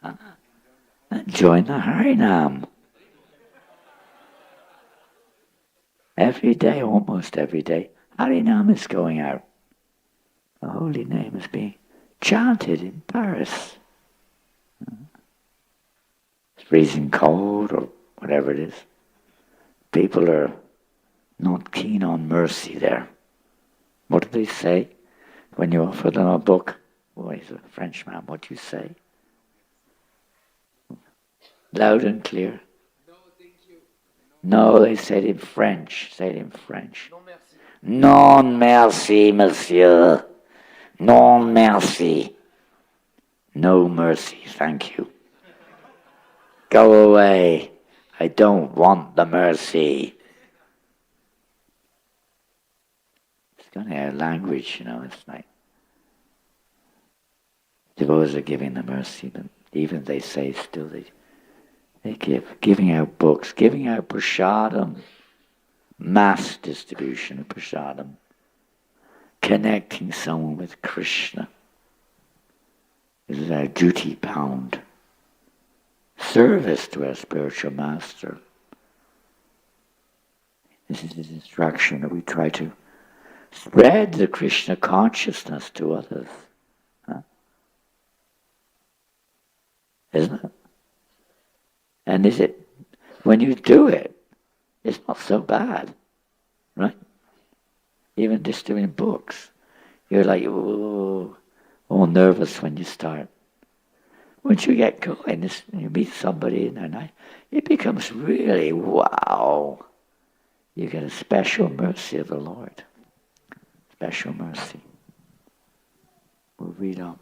C: And join the Harinam. Every day, almost every day, Harinam is going out. The holy name is being chanted in Paris. It's freezing cold or whatever it is. People are not keen on mercy there. What do they say when you offer them a book? Oh, he's a Frenchman. What do you say? Loud and clear.
D: No, thank you.
C: No, they said in French. Say it in French. Non merci, monsieur. Non merci. No mercy, thank you. Go away. I don't want the mercy. It's kind of language, it's like devotees are giving the mercy, but even they say still they giving out books, giving out prasadam, mass distribution of prasadam, connecting someone with Krishna. This is our duty bound. Service to our spiritual master. This is the instruction that we try to spread the Krishna consciousness to others. Isn't it? And when you do it, it's not so bad, right? Even just doing books, you're like, all nervous when you start. Once you get going, you meet somebody in there, it becomes really wow. You get a special mercy of the Lord. Special mercy. We'll read on.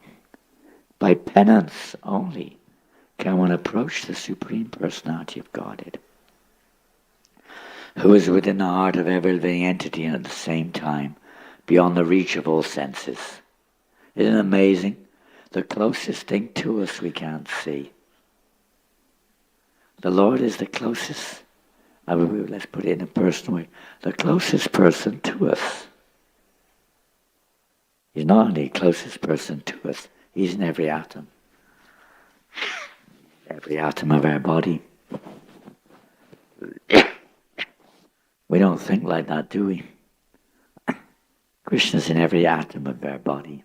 C: By penance only can one approach the Supreme Personality of Godhead, who is within the heart of every living entity and at the same time beyond the reach of all senses. Isn't it amazing? The closest thing to us we can't see. The Lord is the closest, let's put it in a personal way, the closest person to us. He's not only the closest person to us, he's in every atom. Every atom of our body. We don't think like that, do we? Krishna's in every atom of our body.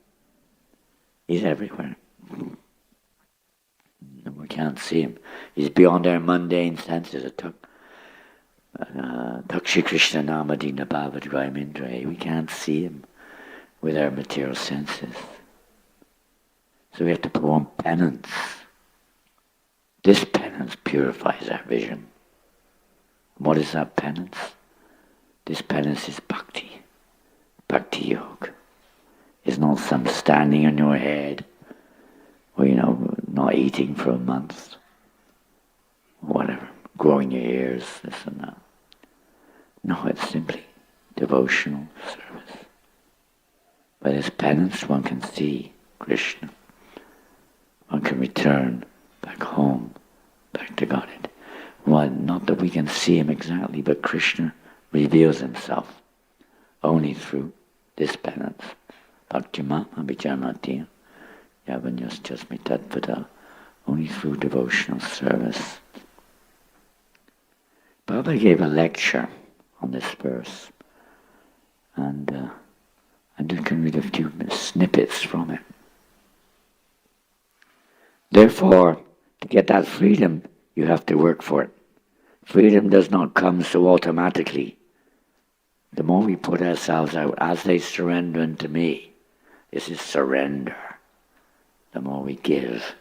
C: He's everywhere. And we can't see him. He's beyond our mundane senses. Takshi Krishna Namadina Bhavadvayam Indra. We can't see him with our material senses. So we have to perform penance. This penance purifies our vision. What is that penance? This penance is bhakti. Bhakti yoga. It's not some standing on your head or, not eating for a month. Whatever. Growing your ears, this and that. No, it's simply devotional service. By this penance one can see Krishna. One can return back home, back to Godhead. Well, not that we can see him exactly, but Krishna reveals himself only through this penance. Bhakti-mama vijayanati yavanyastasmi tadvata, only through devotional service. Baba gave a lecture on this verse, and And you can read a few snippets from it. Therefore, to get that freedom, you have to work for it. Freedom does not come so automatically. The more we put ourselves out, as they surrender unto me, this is surrender. The more we give,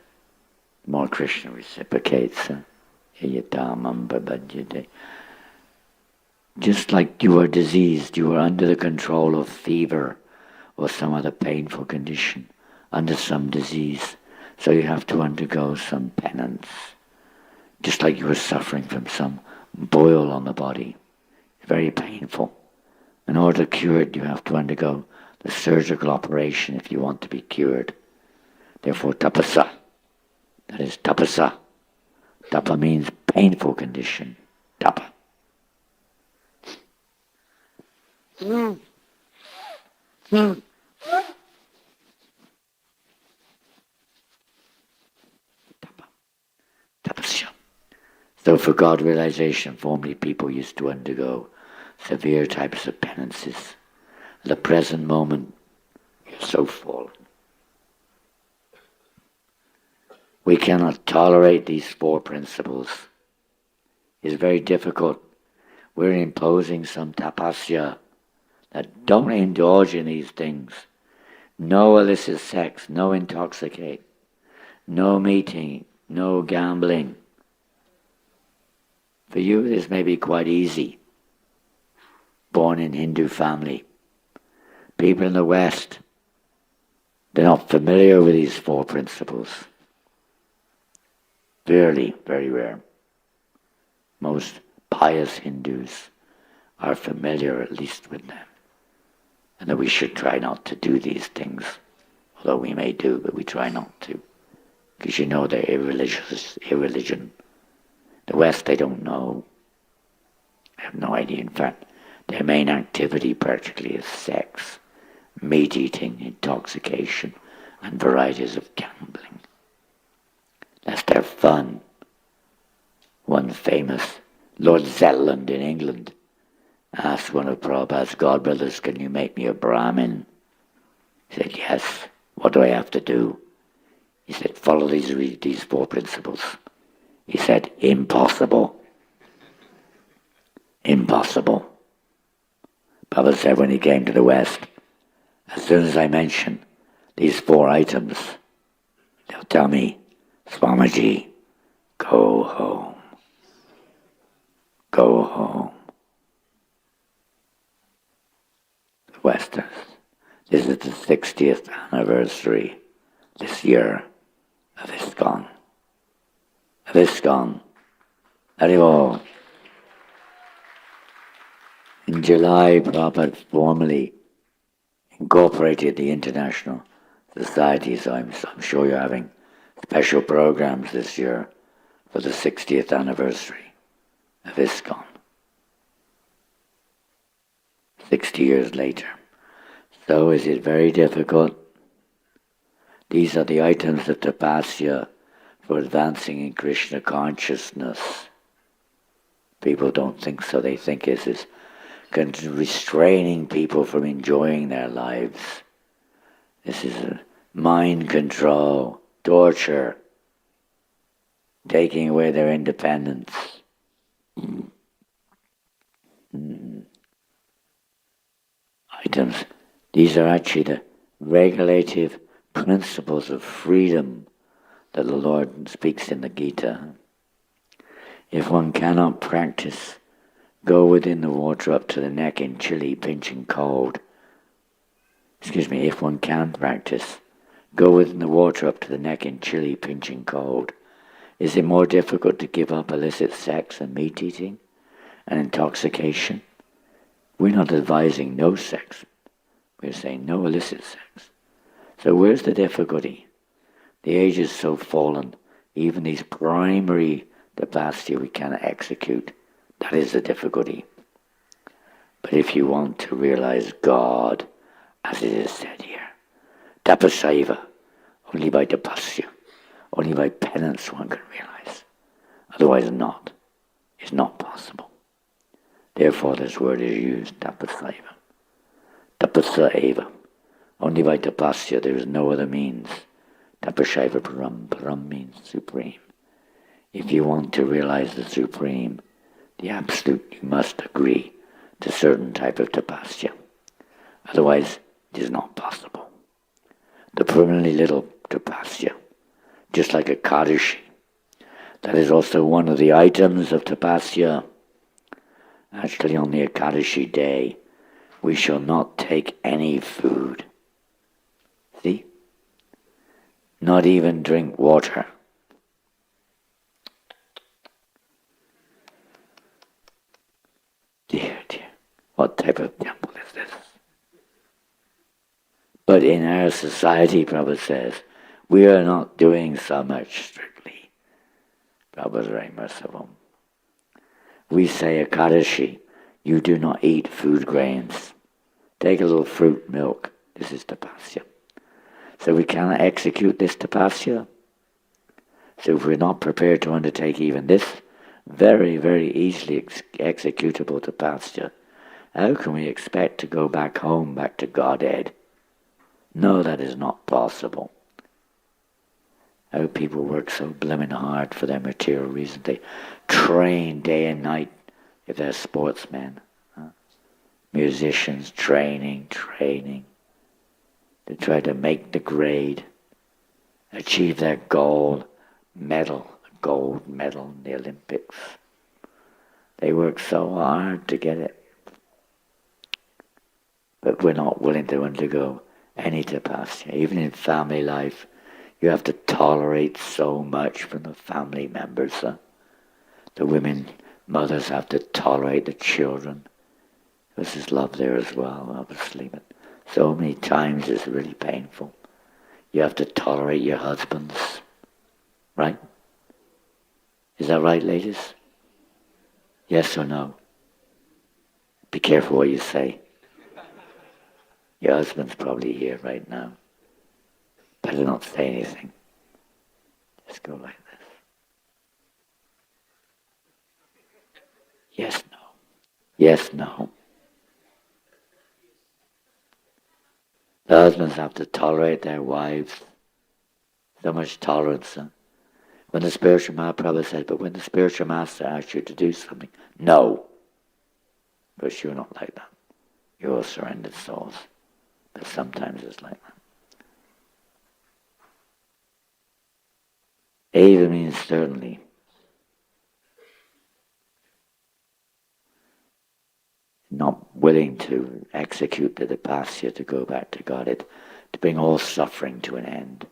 C: the more Krishna reciprocates. Just like you are diseased, you are under the control of fever or some other painful condition, under some disease. So you have to undergo some penance. Just like you are suffering from some boil on the body. It's very painful. In order to cure it, you have to undergo the surgical operation if you want to be cured. Therefore, tapasa. That is tapasa. Tapa means painful condition. Tapa. Tapa. Tapasya. So for God realization, formerly people used to undergo severe types of penances. At the present moment, you're so fallen. We cannot tolerate these four principles. It's very difficult. We're imposing some tapasya that don't indulge in these things. No illicit sex, no intoxicate, no meeting, no gambling. For you, this may be quite easy. Born in Hindu family. People in the West, they're not familiar with these four principles. Very, very rare. Most pious Hindus are familiar at least with them. And that we should try not to do these things. Although we may do, but we try not to. Because you know they're irreligion. The West, they don't know. They have no idea. In fact, their main activity practically is sex, meat eating, intoxication, and varieties of gambling. That's their fun. One famous Lord Zetland in England asked one of Prabhupada's godbrothers, "Can you make me a Brahmin?" He said, "Yes. What do I have to do?" He said, "Follow these four principles." He said, "Impossible." Impossible. Prabhupada said when he came to the West, as soon as I mention these four items, they'll tell me, "Swamiji, go home. Go home." The Westerners. This is the 60th anniversary this year of ISKCON. Of ISKCON. HariBol. In July, Prabhupada formally incorporated the international society, so I'm sure you're having special programs this year for the 60th anniversary of ISKCON. 60 years later. So is it very difficult? These are the items of tapasya for advancing in Krishna consciousness. People don't think so. They think this is restraining people from enjoying their lives. This is mind control, torture, taking away their independence. Items. These are actually the regulative principles of freedom that the Lord speaks in the Gita. If one cannot practice, go within the water up to the neck in chilly, pinching cold. If one can practice, go within the water up to the neck in chilly, pinching cold. Is it more difficult to give up illicit sex and meat eating and intoxication? We're not advising no sex. We're saying no illicit sex. So where's the difficulty? The age is so fallen, even these primary tapasya we cannot execute. That is the difficulty. But if you want to realize God, as it is said here, tapasaiva, only by tapasya, only by penance one can realize. Otherwise not. It's not possible. Therefore this word is used, tapasaiva. Tapasa eva. Only by tapasya, there is no other means. Tapashaiva param. Param means supreme. If you want to realize the supreme, the absolute, you must agree to certain type of tapasya. Otherwise, it is not possible. The permanently little tapasya, just like a Kadashi, that is also one of the items of tapasya. Actually, on the Ekadashi day, we shall not take any food. See? Not even drink water. Dear, dear, what type of temple is this? But in our society, Prabhupada says, we are not doing so much strictly. Prabhupada is very merciful. We say, Ekadashi, you do not eat food grains. Take a little fruit, milk. This is tapasya. So we cannot execute this tapasya. So if we're not prepared to undertake even this very, very easily executable tapasya, how can we expect to go back home, back to Godhead? No, that is not possible. How people work so blimmin' hard for their material reasons. They train day and night if they're sportsmen. Musicians training. They try to make the grade, achieve their goal, medal, a gold medal in the Olympics. They work so hard to get it. But we're not willing to undergo any tapasya. Even in family life, you have to tolerate so much from the family members. The women, mothers have to tolerate the children. This is love there as well, obviously, but so many times it's really painful. You have to tolerate your husbands, right? Is that right, ladies? Yes or no? Be careful what you say. Your husband's probably here right now. Better not say anything. Just go like this. Yes, no. Yes, no. The husbands have to tolerate their wives. So much tolerance. When the spiritual Mahaprabhu said, but when the spiritual master asks you to do something, no. Because you're not like that. You're all surrendered souls. But sometimes it's like that. Eva means certainly. Not willing to execute the tapasya to go back to God, to bring all suffering to an end.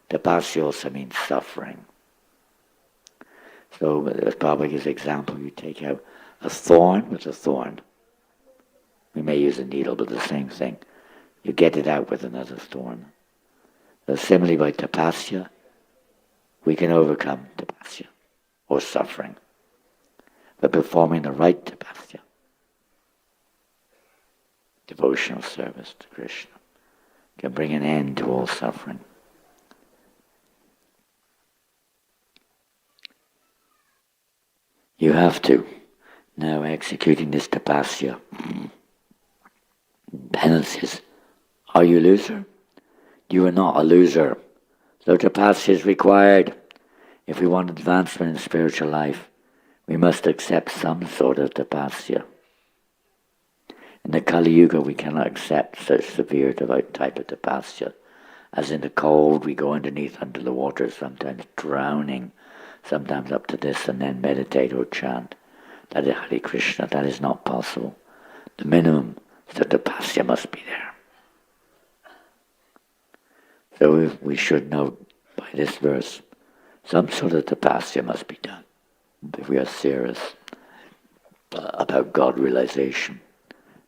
C: Tapasya also means suffering. So, as Prabhupada gives an example, you take out a thorn with a thorn. We may use a needle, but the same thing. You get it out with another thorn. So similarly, by tapasya, we can overcome tapasya, or suffering, by performing the right tapasya. Devotional service to Krishna can bring an end to all suffering. You have to, now executing this tapasya, penance is, are you a loser? You are not a loser. So tapasya is required. If we want advancement in spiritual life, we must accept some sort of tapasya. In the Kali Yuga, we cannot accept such severe type of tapasya. As in the cold, we go underneath under the water, sometimes drowning, sometimes up to this, and then meditate or chant. That is Hare Krishna. That is not possible. The minimum is that tapasya must be there. So we should know by this verse, some sort of tapasya must be done if we are serious about God realization.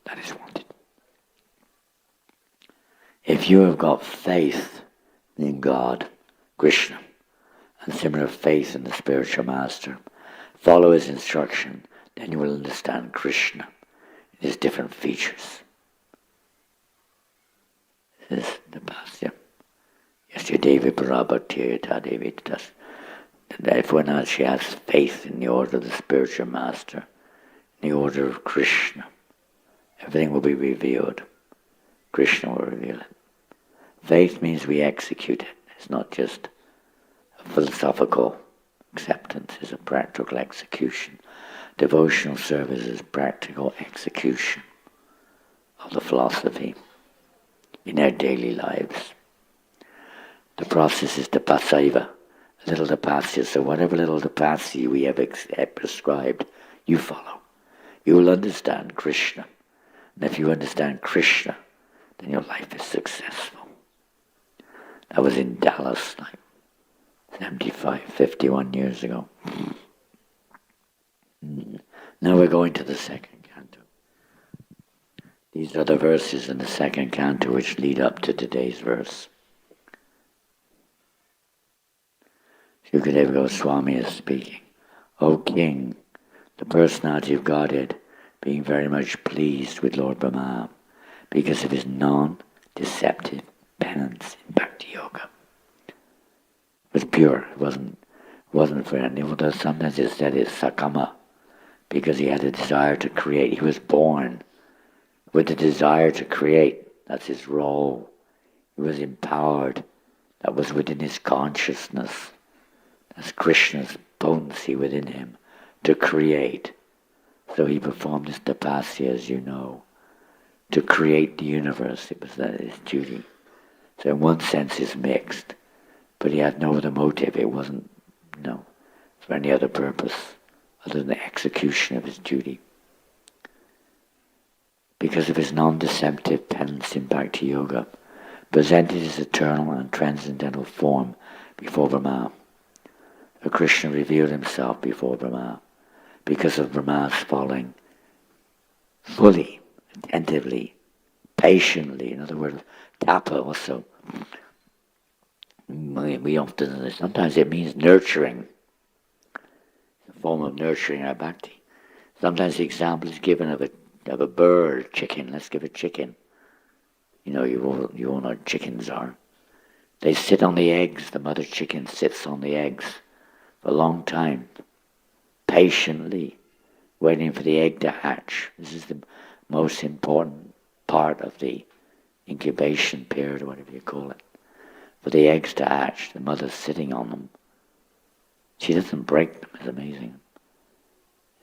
C: That is wanted. If you have got faith in God, Krishna, and similar faith in the spiritual master, follow his instruction, then you will understand Krishna in his different features. This is the tapasya. Yasyadevi parabhaktir tadevi tas. If one actually has faith in the order of the spiritual master, in the order of Krishna, everything will be revealed. Krishna will reveal it. Faith means we execute it. It's not just a philosophical acceptance, it's a practical execution. Devotional service is practical execution of the philosophy in our daily lives. The process is tapasaiva, a little tapasya. So whatever little tapasya we have prescribed, you follow. You will understand Krishna. And if you understand Krishna, then your life is successful. That was in Dallas, like 51 years ago. Now we're going to the second canto. These are the verses in the second canto which lead up to today's verse. Shukadeva Goswami is speaking. O King, the personality of Godhead, being very much pleased with Lord Brahma because of his non-deceptive penance in Bhakti Yoga. It was pure. It wasn't for any. Sometimes it said it's sakama, because he had a desire to create. He was born with the desire to create. That's his role. He was empowered. That was within his consciousness. That's Krishna's potency within him to create. So he performed his tapasya, as you know, to create the universe. It was his duty. So in one sense it's mixed, but he had no other motive. It wasn't, for any other purpose other than the execution of his duty. Because of his non-deceptive penance in Bhakti Yoga, presented his eternal and transcendental form before Brahma. So Krishna revealed himself before Brahma because of Brahma's falling fully, attentively, patiently. In other words, tapa also. We often, sometimes it means nurturing. It's a form of nurturing our bhakti. Sometimes the example is given of a bird, chicken. Let's give a chicken. You all know what chickens are. They sit on the eggs. The mother chicken sits on the eggs for a long time, patiently waiting for the egg to hatch. This is the most important part of the incubation period, or whatever you call it. For the eggs to hatch, the mother's sitting on them. She doesn't break them. It's amazing.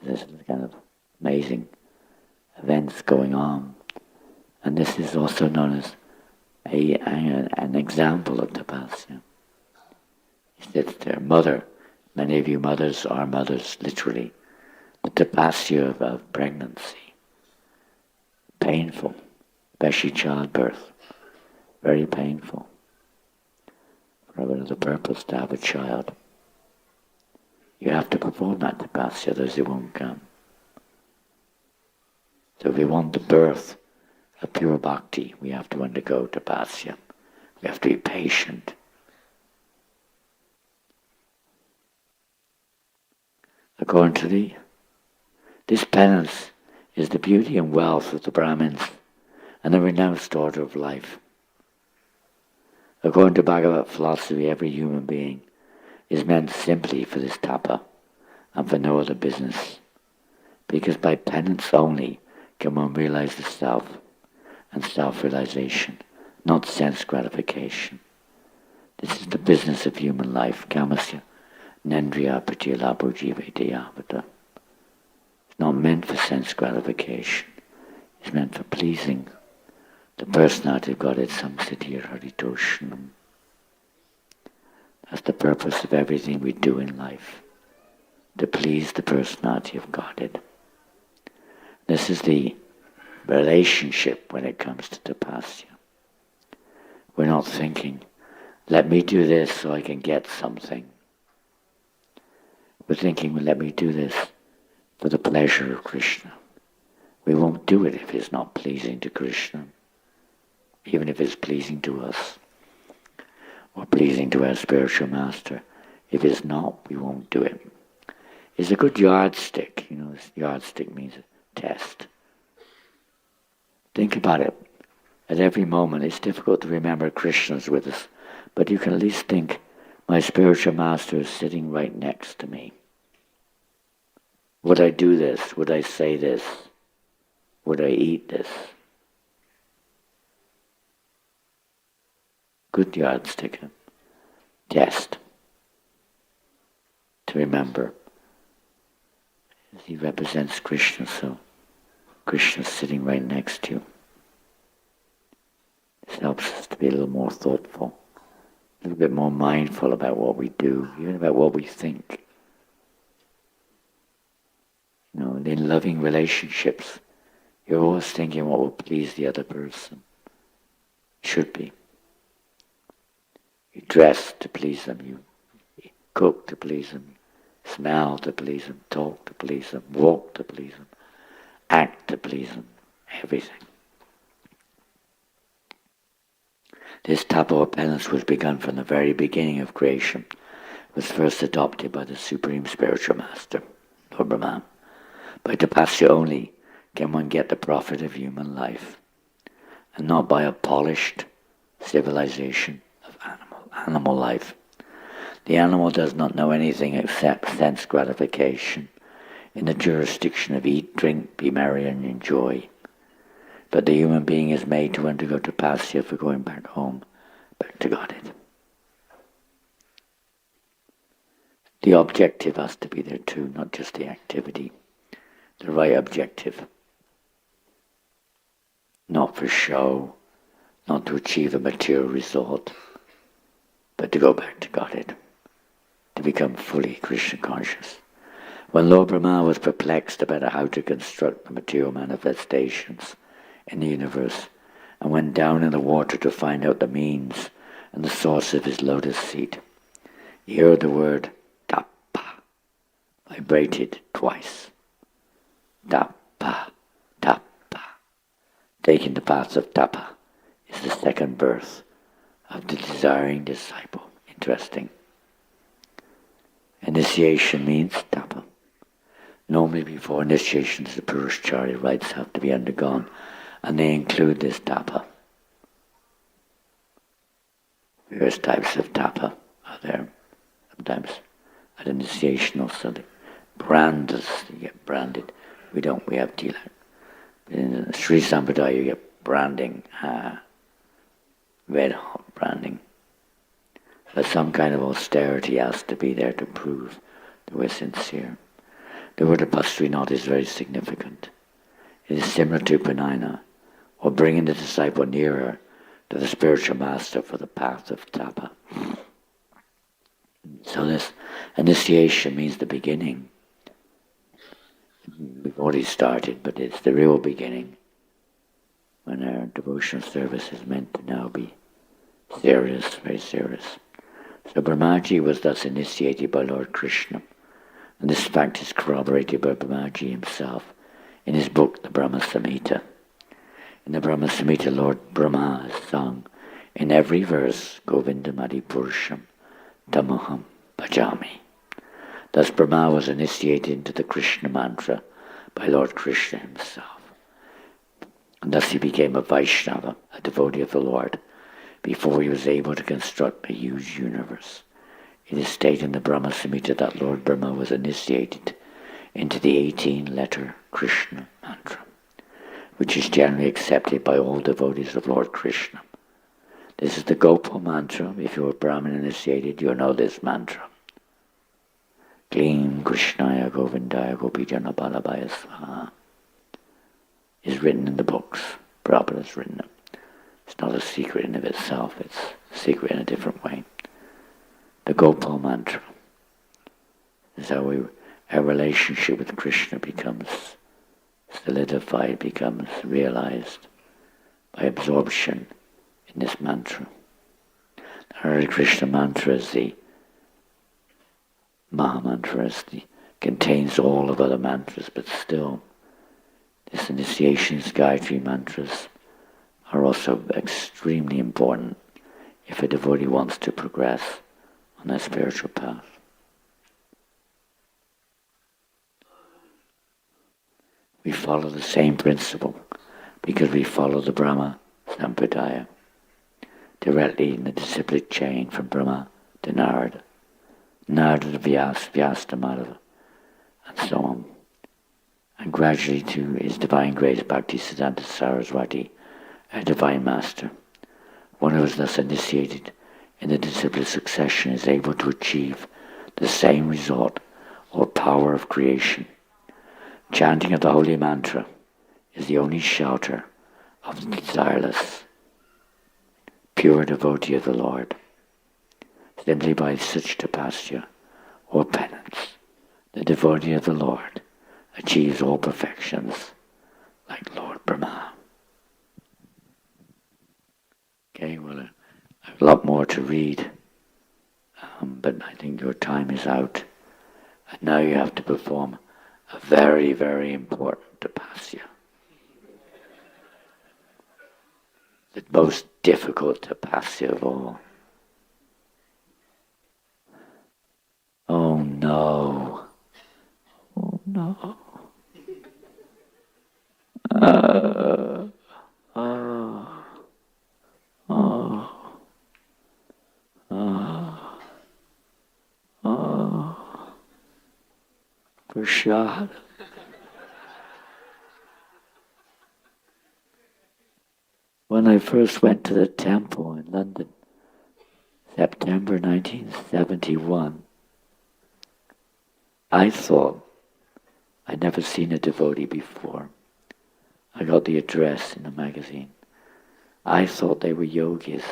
C: This is kind of amazing events going on. And this is also known as an example of tapasya. He sits there, mother. Many of you mothers are mothers, literally. The tapasya of pregnancy. Painful, especially childbirth. Very painful. For another purpose, to have a child. You have to perform that tapasya, otherwise it won't come. So if we want the birth of pure bhakti, we have to undergo tapasya. We have to be patient. According to this penance is the beauty and wealth of the Brahmins and the renounced order of life. According to Bhagavad philosophy, every human being is meant simply for this tapa and for no other business, because by penance only can one realize the self and self-realization, not sense gratification. This is the business of human life, kamasya, nendriya pratyalabho jivedayavata. It's not meant for sense gratification. It's meant for pleasing the personality of Godhead, samsiddhir haritoshanam. That's the purpose of everything we do in life, to please the personality of Godhead. This is the relationship when it comes to tapasya. We're not thinking, let me do this so I can get something. We're thinking, well, let me do this for the pleasure of Krishna. We won't do it if it's not pleasing to Krishna, even if it's pleasing to us, or pleasing to our spiritual master. If it's not, we won't do it. It's a good yardstick. Yardstick means a test. Think about it. At every moment, it's difficult to remember Krishna's with us, but you can at least think, my spiritual master is sitting right next to me. Would I do this? Would I say this? Would I eat this? good yardstick, test to remember. He represents Krishna, so Krishna's sitting right next to you. This helps us to be a little more thoughtful, a little bit more mindful about what we do, even about what we think. You know, in loving relationships, you're always thinking what will please the other person. Should be. You dress to please them, you cook to please them, smell to please them, talk to please them, walk to please them, act to please them, everything. This tapa or penance was begun from the very beginning of creation. It was first adopted by the Supreme Spiritual Master, Lord Brahma. By tapasya only can one get the profit of human life, and not by a polished civilization of animal life. The animal does not know anything except sense gratification in the jurisdiction of eat, drink, be merry, and enjoy. But the human being is made to undergo tapasya for going back home, back to Godhead. The objective has to be there too, not just the activity. The right objective. Not for show, not to achieve a material result, but to go back to Godhead, to become fully Krishna conscious. When Lord Brahma was perplexed about how to construct the material manifestations in the universe, and went down in the water to find out the means and the source of his lotus seed, he heard the word tapa vibrated twice. Tapa, tapa. Taking the path of tapa is the second birth of the desiring disciple. Interesting. Initiation means tapa. Normally before initiations, the Purushachari rites have to be undergone, and they include this tapa. Various types of tapa are there. Sometimes at initiation also they brand us, you get branded. We have tilak. In Sri Sampradaya you get branding, red hot branding. But some kind of austerity has to be there to prove that we're sincere. The word apostrophe knot is very significant. It is similar to pranayana, or bringing the disciple nearer to the spiritual master for the path of tapa. So this initiation means the beginning. We've already started, but it's the real beginning, when our devotional service is meant to now be serious, very serious. So Brahmaji was thus initiated by Lord Krishna, and this fact is corroborated by Brahmaji himself in his book, the Brahma Samhita. In the Brahma Samhita, Lord Brahma has sung in every verse, Govindam Adi Purusham Tamoham Bhajami. Thus Brahma was initiated into the Krishna mantra by Lord Krishna himself. And thus he became a Vaishnava, a devotee of the Lord, before he was able to construct a huge universe. It is stated in the Brahma Samhita that Lord Brahma was initiated into the 18-letter Krishna mantra, which is generally accepted by all devotees of Lord Krishna. This is the Gopal mantra. If you are Brahmin initiated, you'll know this mantra. Gleam Krishnaya Govindaya Gopijana Balabhaya Svaha is written in the books. Prabhupada has written it. It's not a secret in of itself, it's a secret in a different way. The Gopal mantra is how our relationship with Krishna becomes solidified, becomes realized by absorption in this mantra. The Hare Krishna mantra is the Maha mantra, contains all of other mantras, but still this initiation's Gayatri mantras are also extremely important if a devotee wants to progress on that spiritual path. We follow the same principle because we follow the Brahma Sampradaya directly in the disciplic chain from Brahma to Narada, Narada to Vyasa, Vyasa to Madhava, and so on. And gradually to His Divine Grace Bhaktisiddhanta Saraswati, our Divine Master, one who is thus initiated in the disciplic succession is able to achieve the same result or power of creation. Chanting of the holy mantra is the only shelter of the desireless, pure devotee of the Lord. Simply by such tapasya or penance, the devotee of the Lord achieves all perfections like Lord Brahma. Okay, well, I have a lot more to read, but I think your time is out. And now you have to perform a very, very important tapasya. The most difficult tapasya of all. Oh no. Oh no. Oh. Oh. Oh. Oh. Prasad. When I first went to the temple in London, September 1971, I thought I'd never seen a devotee before. I got the address in a magazine. I thought they were yogis.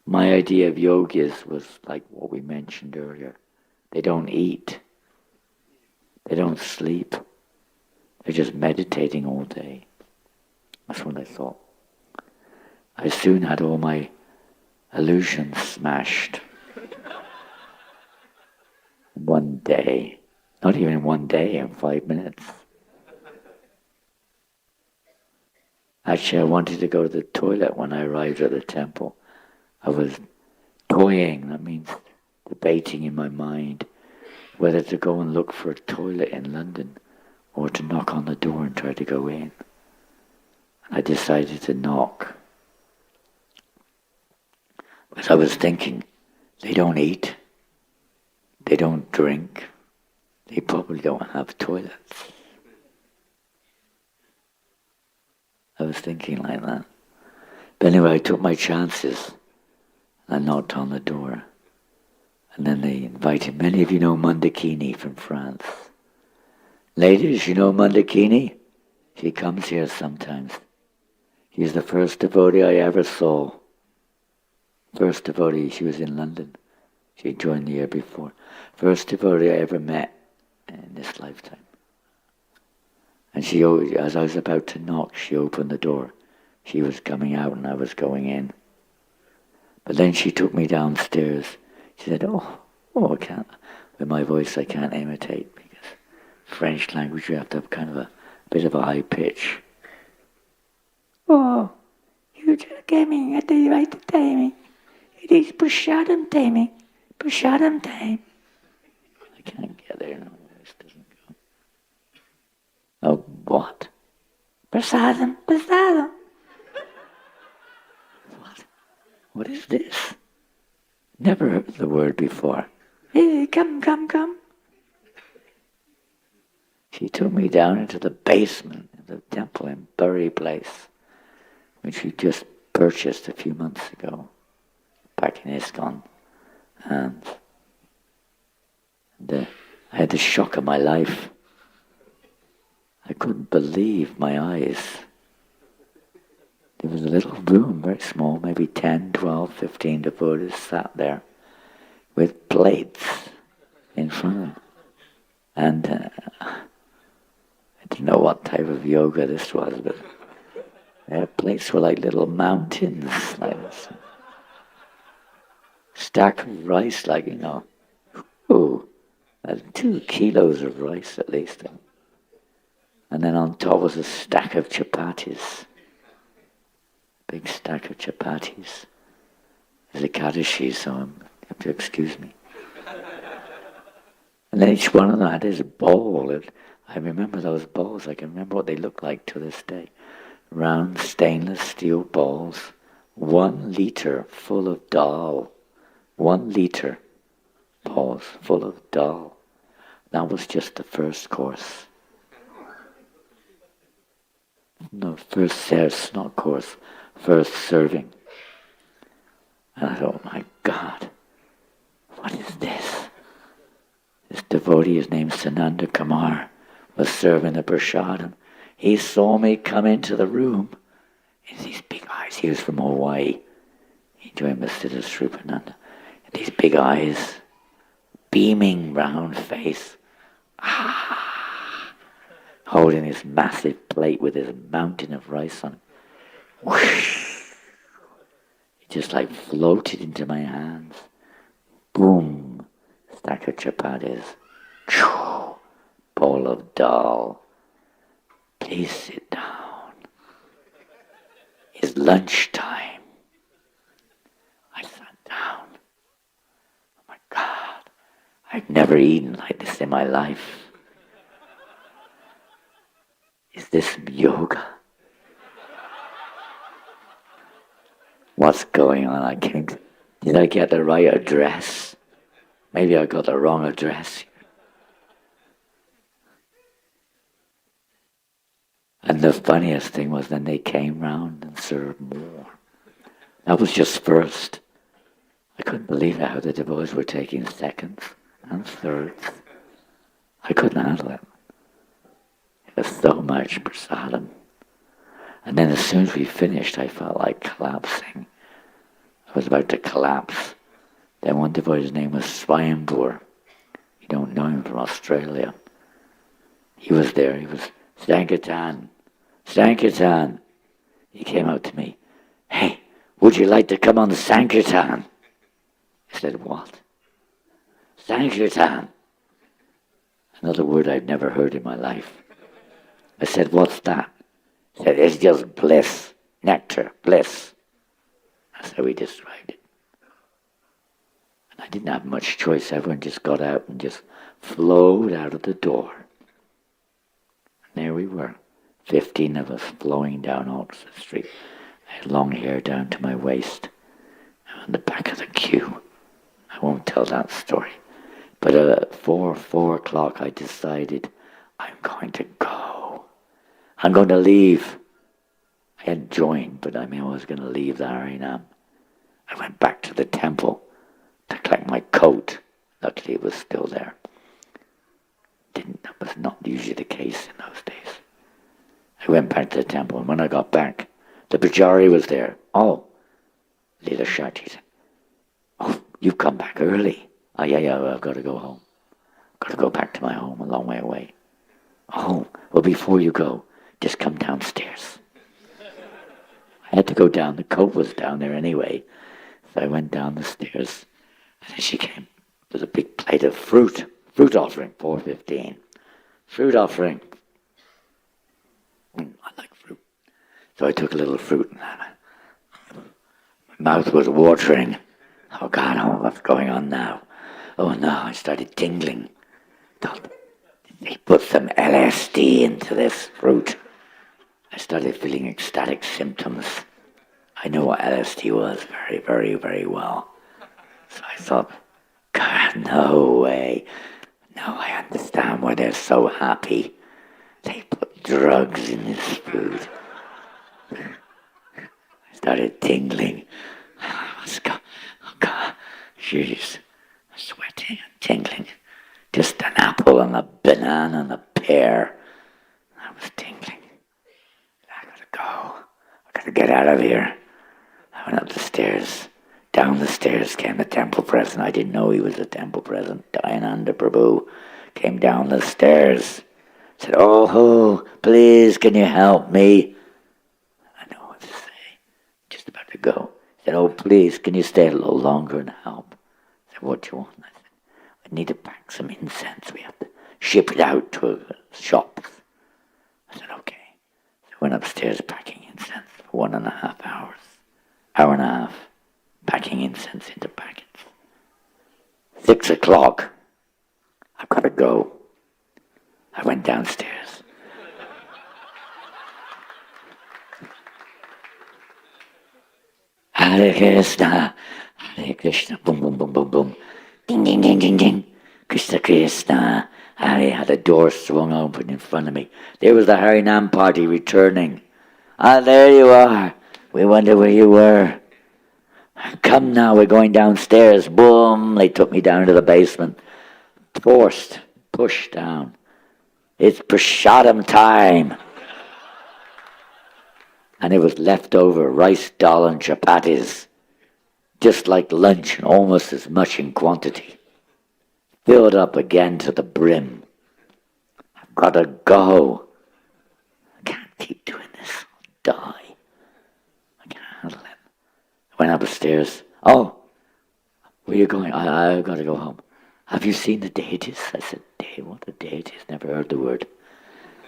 C: My idea of yogis was like what we mentioned earlier. They don't eat. They don't sleep. They're just meditating all day. That's what I thought. I soon had all my illusions smashed. One day. Not even one day, in 5 minutes. Actually, I wanted to go to the toilet when I arrived at the temple. I was toying, that means debating in my mind whether to go and look for a toilet in London or to knock on the door and try to go in. I decided to knock. But I was thinking, they don't eat, they don't drink, they probably don't have toilets. I was thinking like that. But anyway, I took my chances. I knocked on the door. And then they invited, many of you know Mandakini from France. Ladies, you know Mandakini? She comes here sometimes. She's the first devotee I ever saw. First devotee, she was in London. She joined the year before. First devotee I ever met in this lifetime. And she, as I was about to knock, she opened the door. She was coming out and I was going in. But then she took me downstairs. She said, I can't, with my voice I can't imitate because French language you have to have kind of a bit of a high pitch. Oh, you just came in at the right time. It is Prasadam time. Prasadam time. I can't get there, no, my voice doesn't go. Oh, what? Prasadam, prasadam. What? What is this? Never heard the word before. Hey, come. She took me down into the basement of the temple in Bury Place, which she just purchased a few months ago, back in ISKCON. And I had the shock of my life. I couldn't believe my eyes. There was a little room, very small, maybe 10, 12, 15 devotees sat there with plates in front of them. And I didn't know what type of yoga this was, but their plates were like little mountains, like this. Stack of rice, like, ooh, 2 kilos of rice at least. And then on top was a stack of chapatis. Big stack of chapatis. There's a Kaddishi, so you have to excuse me. And then each one of them had his bowl. I remember those bowls. I can remember what they look like to this day. Round stainless steel balls, 1 liter full of dal. 1 liter balls full of dal. That was just the first course. No, first not course. first serving. And I thought, my God, what is this? This devotee, his name's Sananda Kumar, was serving the prasadam. He saw me come into the room. And these big eyes, he was from Hawaii. He joined Masita Srupananda. And these big eyes, beaming round face. Holding this massive plate with this mountain of rice on it. Whoosh! It just like floated into my hands. Boom! Stack of chapatis. Choo! Bowl of dal. Please sit down. It's lunchtime. I sat down. Oh my God. I've never eaten like this in my life. Is this yoga? What's going on? Did I get the right address? Maybe I got the wrong address. And the funniest thing was then they came round and served more. That was just first. I couldn't believe how the devotees were taking seconds and thirds. I couldn't handle it. It was so much prasadam. And then as soon as we finished, I felt like collapsing. I was about to collapse. Then one devotee's name was Swayambur. You don't know him, from Australia. He was there. He was Sankirtan. Sankirtan. He came out to me. Hey, would you like to come on the Sankirtan? I said, what? Sankirtan. Another word I've never heard in my life. I said, what's that? He said, it's just bliss, nectar, bliss. That's how he described it. And I didn't have much choice. Everyone just got out and just flowed out of the door. And there we were, 15 of us flowing down Oxford Street. I had long hair down to my waist. I'm in the back of the queue. I won't tell that story. But at 4 o'clock I decided I'm going to go. I'm going to leave. I hadn't joined, but I was going to leave the Harinam. I went back to the temple to collect my coat. Luckily it was still there. That was not usually the case in those days. I went back to the temple, and when I got back, the Pujari was there. Oh, Leela Shakti said, oh, you've come back early. Oh, yeah, I've got to go home. I've got to go back to my home, a long way away. Oh, well, before you go, just come downstairs. I had to go down. The coat was down there anyway. So I went down the stairs, and then she came. There was a big plate of fruit. Fruit offering, 4:15. Fruit offering. I like fruit. So I took a little fruit, and my mouth was watering. Oh God, what's going on now? Oh no, I started tingling. Thought, they put some LSD into this fruit. I started feeling ecstatic symptoms. I know what LSD was very, very, very well. So I thought, God, no way. No, I understand why they're so happy. They put drugs in this food. I started tingling. Let's go. Oh God, jeez. Sweating and tingling. Just an apple and a banana and a pear. I was tingling. I gotta go. I gotta get out of here. I went up the stairs. Down the stairs came the temple president. I didn't know he was the temple president. Dayananda Prabhu came down the stairs. Said, oh, please, can you help me? I know what to say. Just about to go. Said, oh, please, can you stay a little longer and help? I said, what do you want? I said, I need to pack some incense. We have to ship it out to shops. I said, okay. So I went upstairs packing incense for 1.5 hours. Hour and a half. Packing incense into packets. 6 o'clock. I've got to go. I went downstairs. Hare Krishna, Hare Krishna, boom, boom, boom, boom, boom. Ding, ding, ding, ding, ding. Krishna, Krishna. Hare had a door swung open in front of me. There was the Harinam party returning. Ah, there you are. We wonder where you were. Come now, we're going downstairs. Boom! They took me down to the basement. Forced, pushed down. It's prasadam time. And it was leftover rice, dal and chapatis. Just like lunch and almost as much in quantity. Filled up again to the brim. I've got to go. I can't keep doing this. I'll die. I can't handle it. I went upstairs. Oh, where are you going? I've got to go home. Have you seen the deities? I said, what the deities? Never heard the word.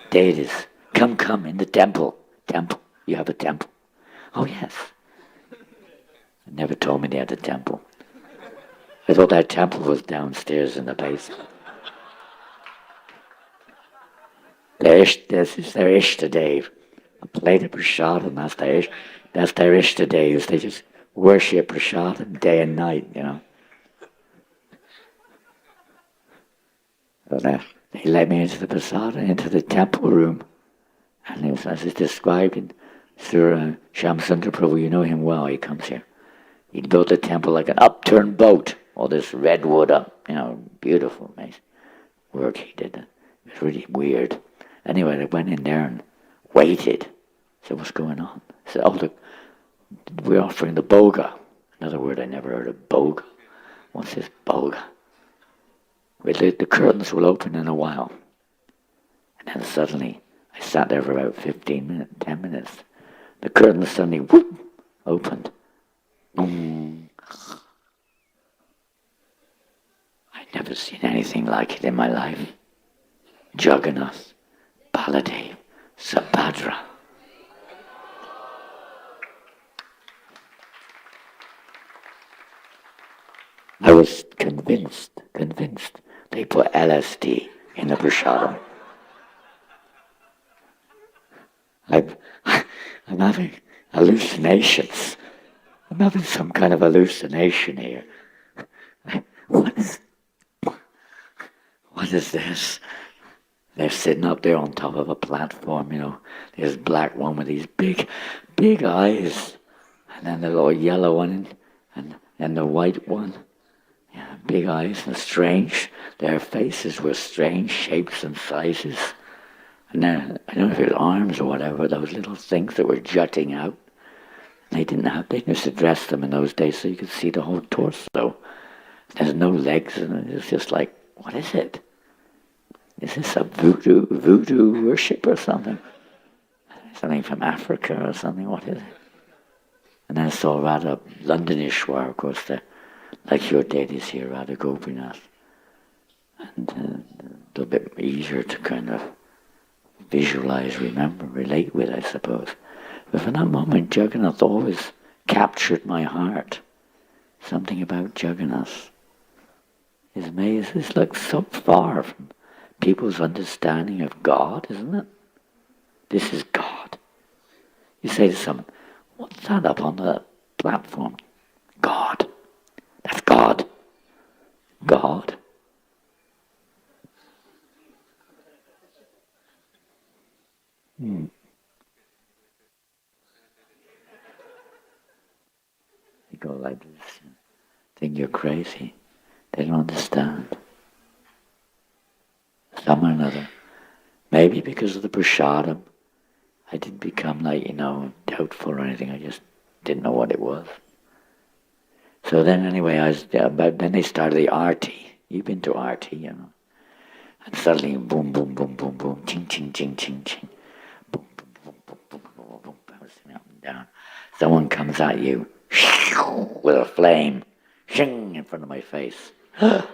C: Deities. Come, in the temple. Temple. You have a temple. Oh, yes. They never told me they had a temple. I thought that temple was downstairs in the basement. This is their Ishtadev. A plate of prasadam, that's their Ishtadevs. They just worship prasadam day and night, you know. So they led me into the prasadam, into the temple room. And it was, as it's described in Surah Shamsundar Prabhu, you know him well, he comes here. He built the temple like an upturned boat, all this redwood up, you know, beautiful, amazing work he did. It was really weird. Anyway, I went in there and waited. I said, what's going on? I said, oh, look, we're offering the boga. Another word I never heard of, boga. What's this boga? The curtains will open in a while. And then suddenly, I sat there for about 15 minutes, 10 minutes. The curtains suddenly, whoop, opened. I'd never seen anything like it in my life. Jagannath, Baladev, Subhadra. I was convinced they put LSD in the prasadam. I'm having hallucinations. I'm having some kind of hallucination here. What is this? They're sitting up there on top of a platform, you know. There's black one with these big eyes. And then the little yellow one and the white one. Yeah, big eyes and strange. Their faces were strange shapes and sizes. And then, I don't know if it was arms or whatever, those little things that were jutting out. They used to dress them in those days so you could see the whole torso. There's no legs, and it's just like, what is it? Is this a voodoo worship or something? Something from Africa or something, what is it? And then I saw Radha, Londonishwar, of course, like your deities here, Radha Gopinath. And a little bit easier to kind of visualize, remember, relate with, I suppose. But for that moment, Jagannath always captured my heart. Something about Jagannath is amazing. It's like so far from people's understanding of God, isn't it? This is God. You say to someone, what's that up on the platform? God. That's God. God. You go like this, think you're crazy. They don't understand. Some or another. Maybe because of the prasadam, I didn't become doubtful or anything. I just didn't know what it was. So then anyway, then they started the arti. You've been to arti, you know. And suddenly, boom, boom, boom, boom, boom, ching, ching, ching, ching, ching. Boom, boom, boom, boom, boom, boom, boom, boom, bouncing up and down. Someone comes at you with a flame, shing, in front of my face. They're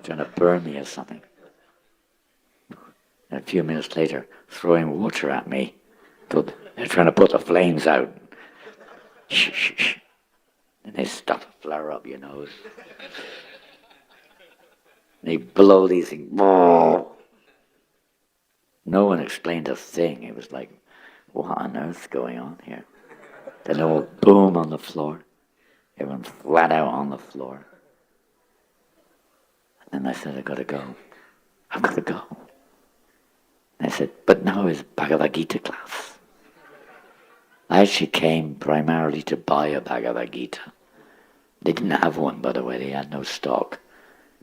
C: trying to burn me or something. And a few minutes later, throwing water at me. They're trying to put the flames out. Shh, shh, shh. And they stop a flare up your nose. They blow these things. No one explained a thing. It was like, what on earth's going on here? Then a little boom on the floor. Everyone flat out on the floor. And then I said, I've got to go. I've got to go. And I said, but now is Bhagavad Gita class. I actually came primarily to buy a Bhagavad Gita. They didn't have one, by the way, they had no stock.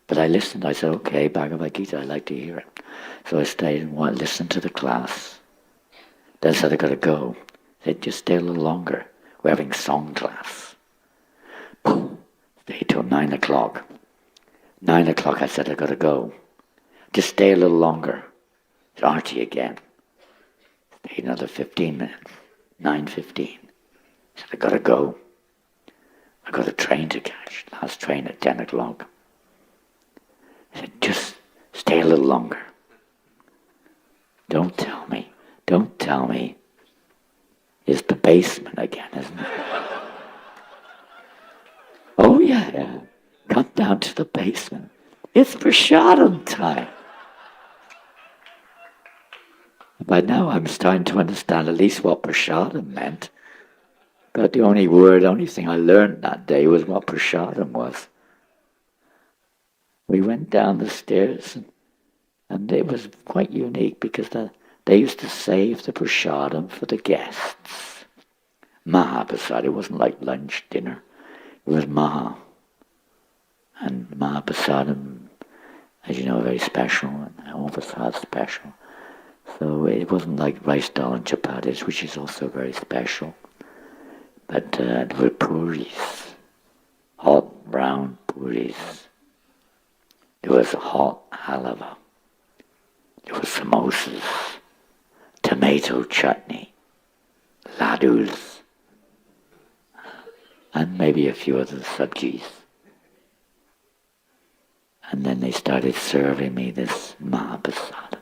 C: But I listened, I said, okay, Bhagavad Gita, I'd like to hear it. So I stayed and listened to the class. Then I said, I gotta go. They said, just stay a little longer. We're having song class. Stayed till 9 o'clock. 9 o'clock, I said, I gotta go. Just stay a little longer. It's Archie again. Stayed another 15 minutes. 9:15. Said, I gotta go. I got a train to catch. Last train at 10 o'clock. I said, just stay a little longer. Don't tell me. It's the basement again, isn't it? Oh yeah. Come down to the basement. It's prasadam time. By now I'm starting to understand at least what prasadam meant. But the only thing I learned that day was what prasadam was. We went down the stairs and it was quite unique because they used to save the prasadam for the guests. Mahaprasad, it wasn't like lunch, dinner. It was Maha. And Mahaprasadam, as you know, very special, and all prasad's special. So it wasn't like rice dal and chapatis, which is also very special. But there were puris, hot brown puris. There was hot halava. There were samosas, tomato chutney, ladus, and maybe a few other sabjis. And then they started serving me this Mahaprasadam.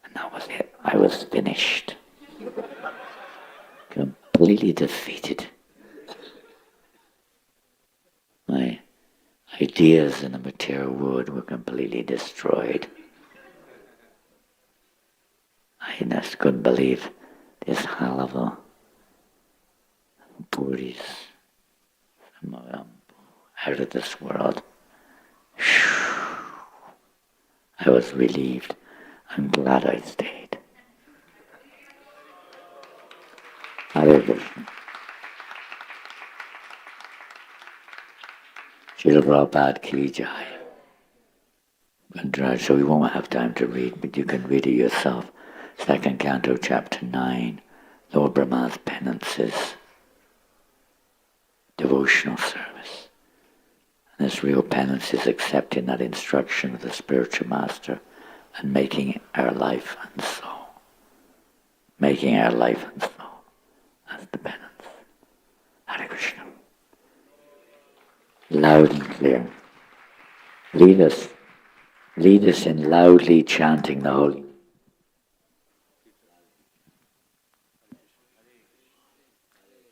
C: And that was it. I was finished. Completely defeated. My ideas in the material world were completely destroyed. I just couldn't believe this halava, puris, out of this world. I was relieved. I'm glad I stayed. Hare Krishna. Srila Prabhupada ki jai. So we won't have time to read, but you can read it yourself. Second canto, chapter 9, Lord Brahma's penances, devotional service. And this real penance is accepting that instruction of the spiritual master and making our life and soul. Making our life and soul. That's the penance. Hare Krishna. Loud and clear. Lead us in loudly chanting the holy.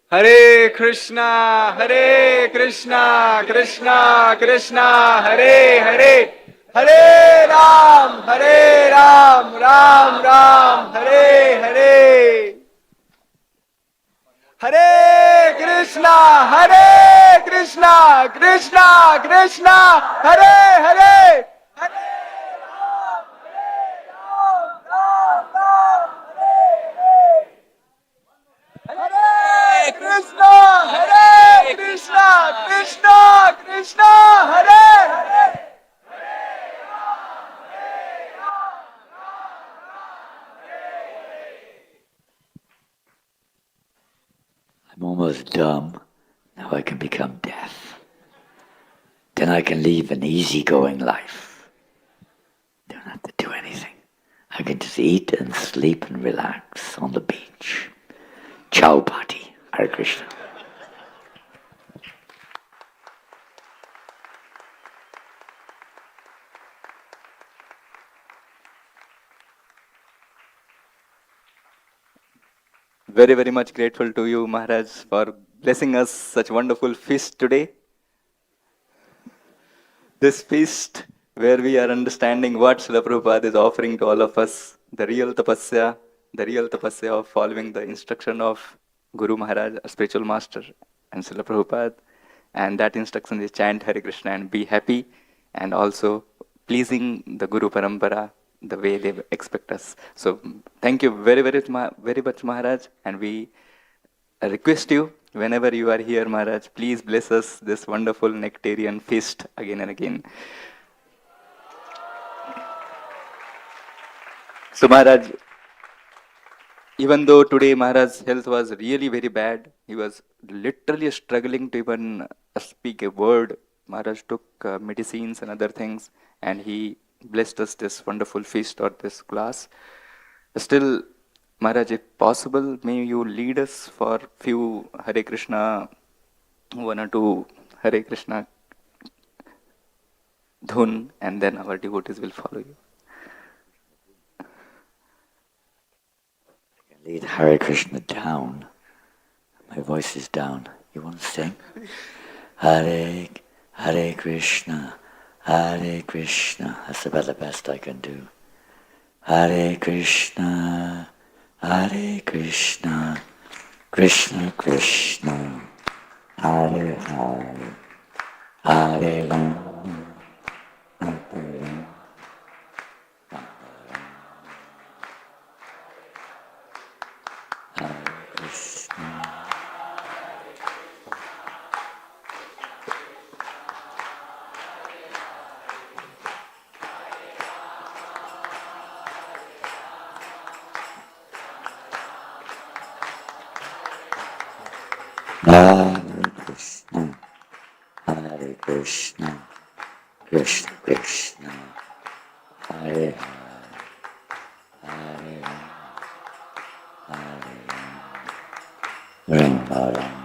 B: Hare Krishna, Krishna Krishna, Hare Hare, Hare Ram, Ram Ram, Hare Hare. Hare Krishna, Krishna Krishna, Hare Hare. Hare Krishna, Krishna Krishna, Hare Hare.
C: I'm almost dumb. Now I can become deaf. Then I can live an easygoing life. Don't have to do anything. I can just eat and sleep and relax on the beach. Chowpatty, Hare Krishna.
A: Very, very much grateful to you, Maharaj, for blessing us such wonderful feast today. This feast where we are understanding what Srila Prabhupada is offering to all of us, the real tapasya of following the instruction of Guru Maharaj, a spiritual master, and Srila Prabhupada. And that instruction is chant Hare Krishna and be happy, and also pleasing the Guru Parampara, the way they expect us. So thank you very much, Maharaj, and we request you, whenever you are here, Maharaj, please bless us this wonderful nectarian feast again and again. So Maharaj, even though today Maharaj's health was really very bad, he was literally struggling to even speak a word. Maharaj took medicines and other things, and he blessed us this wonderful feast or this class. Still, Maharaj, if possible, may you lead us for few Hare Krishna, one or two Hare Krishna dhun, and then our devotees will follow you.
C: Lead Hare Krishna down. My voice is down. You want to sing? Hare Krishna, Hare Krishna. That's about the best I can do. Hare Krishna, Hare Krishna, Krishna Krishna, Hare Hare, Hare Rama, Hare Rama. Hare Krishna. Hare Krishna, Hare Krishna, Krishna Krishna, Hare Hare, Hare Rama, Hare Rama, Rama Rama.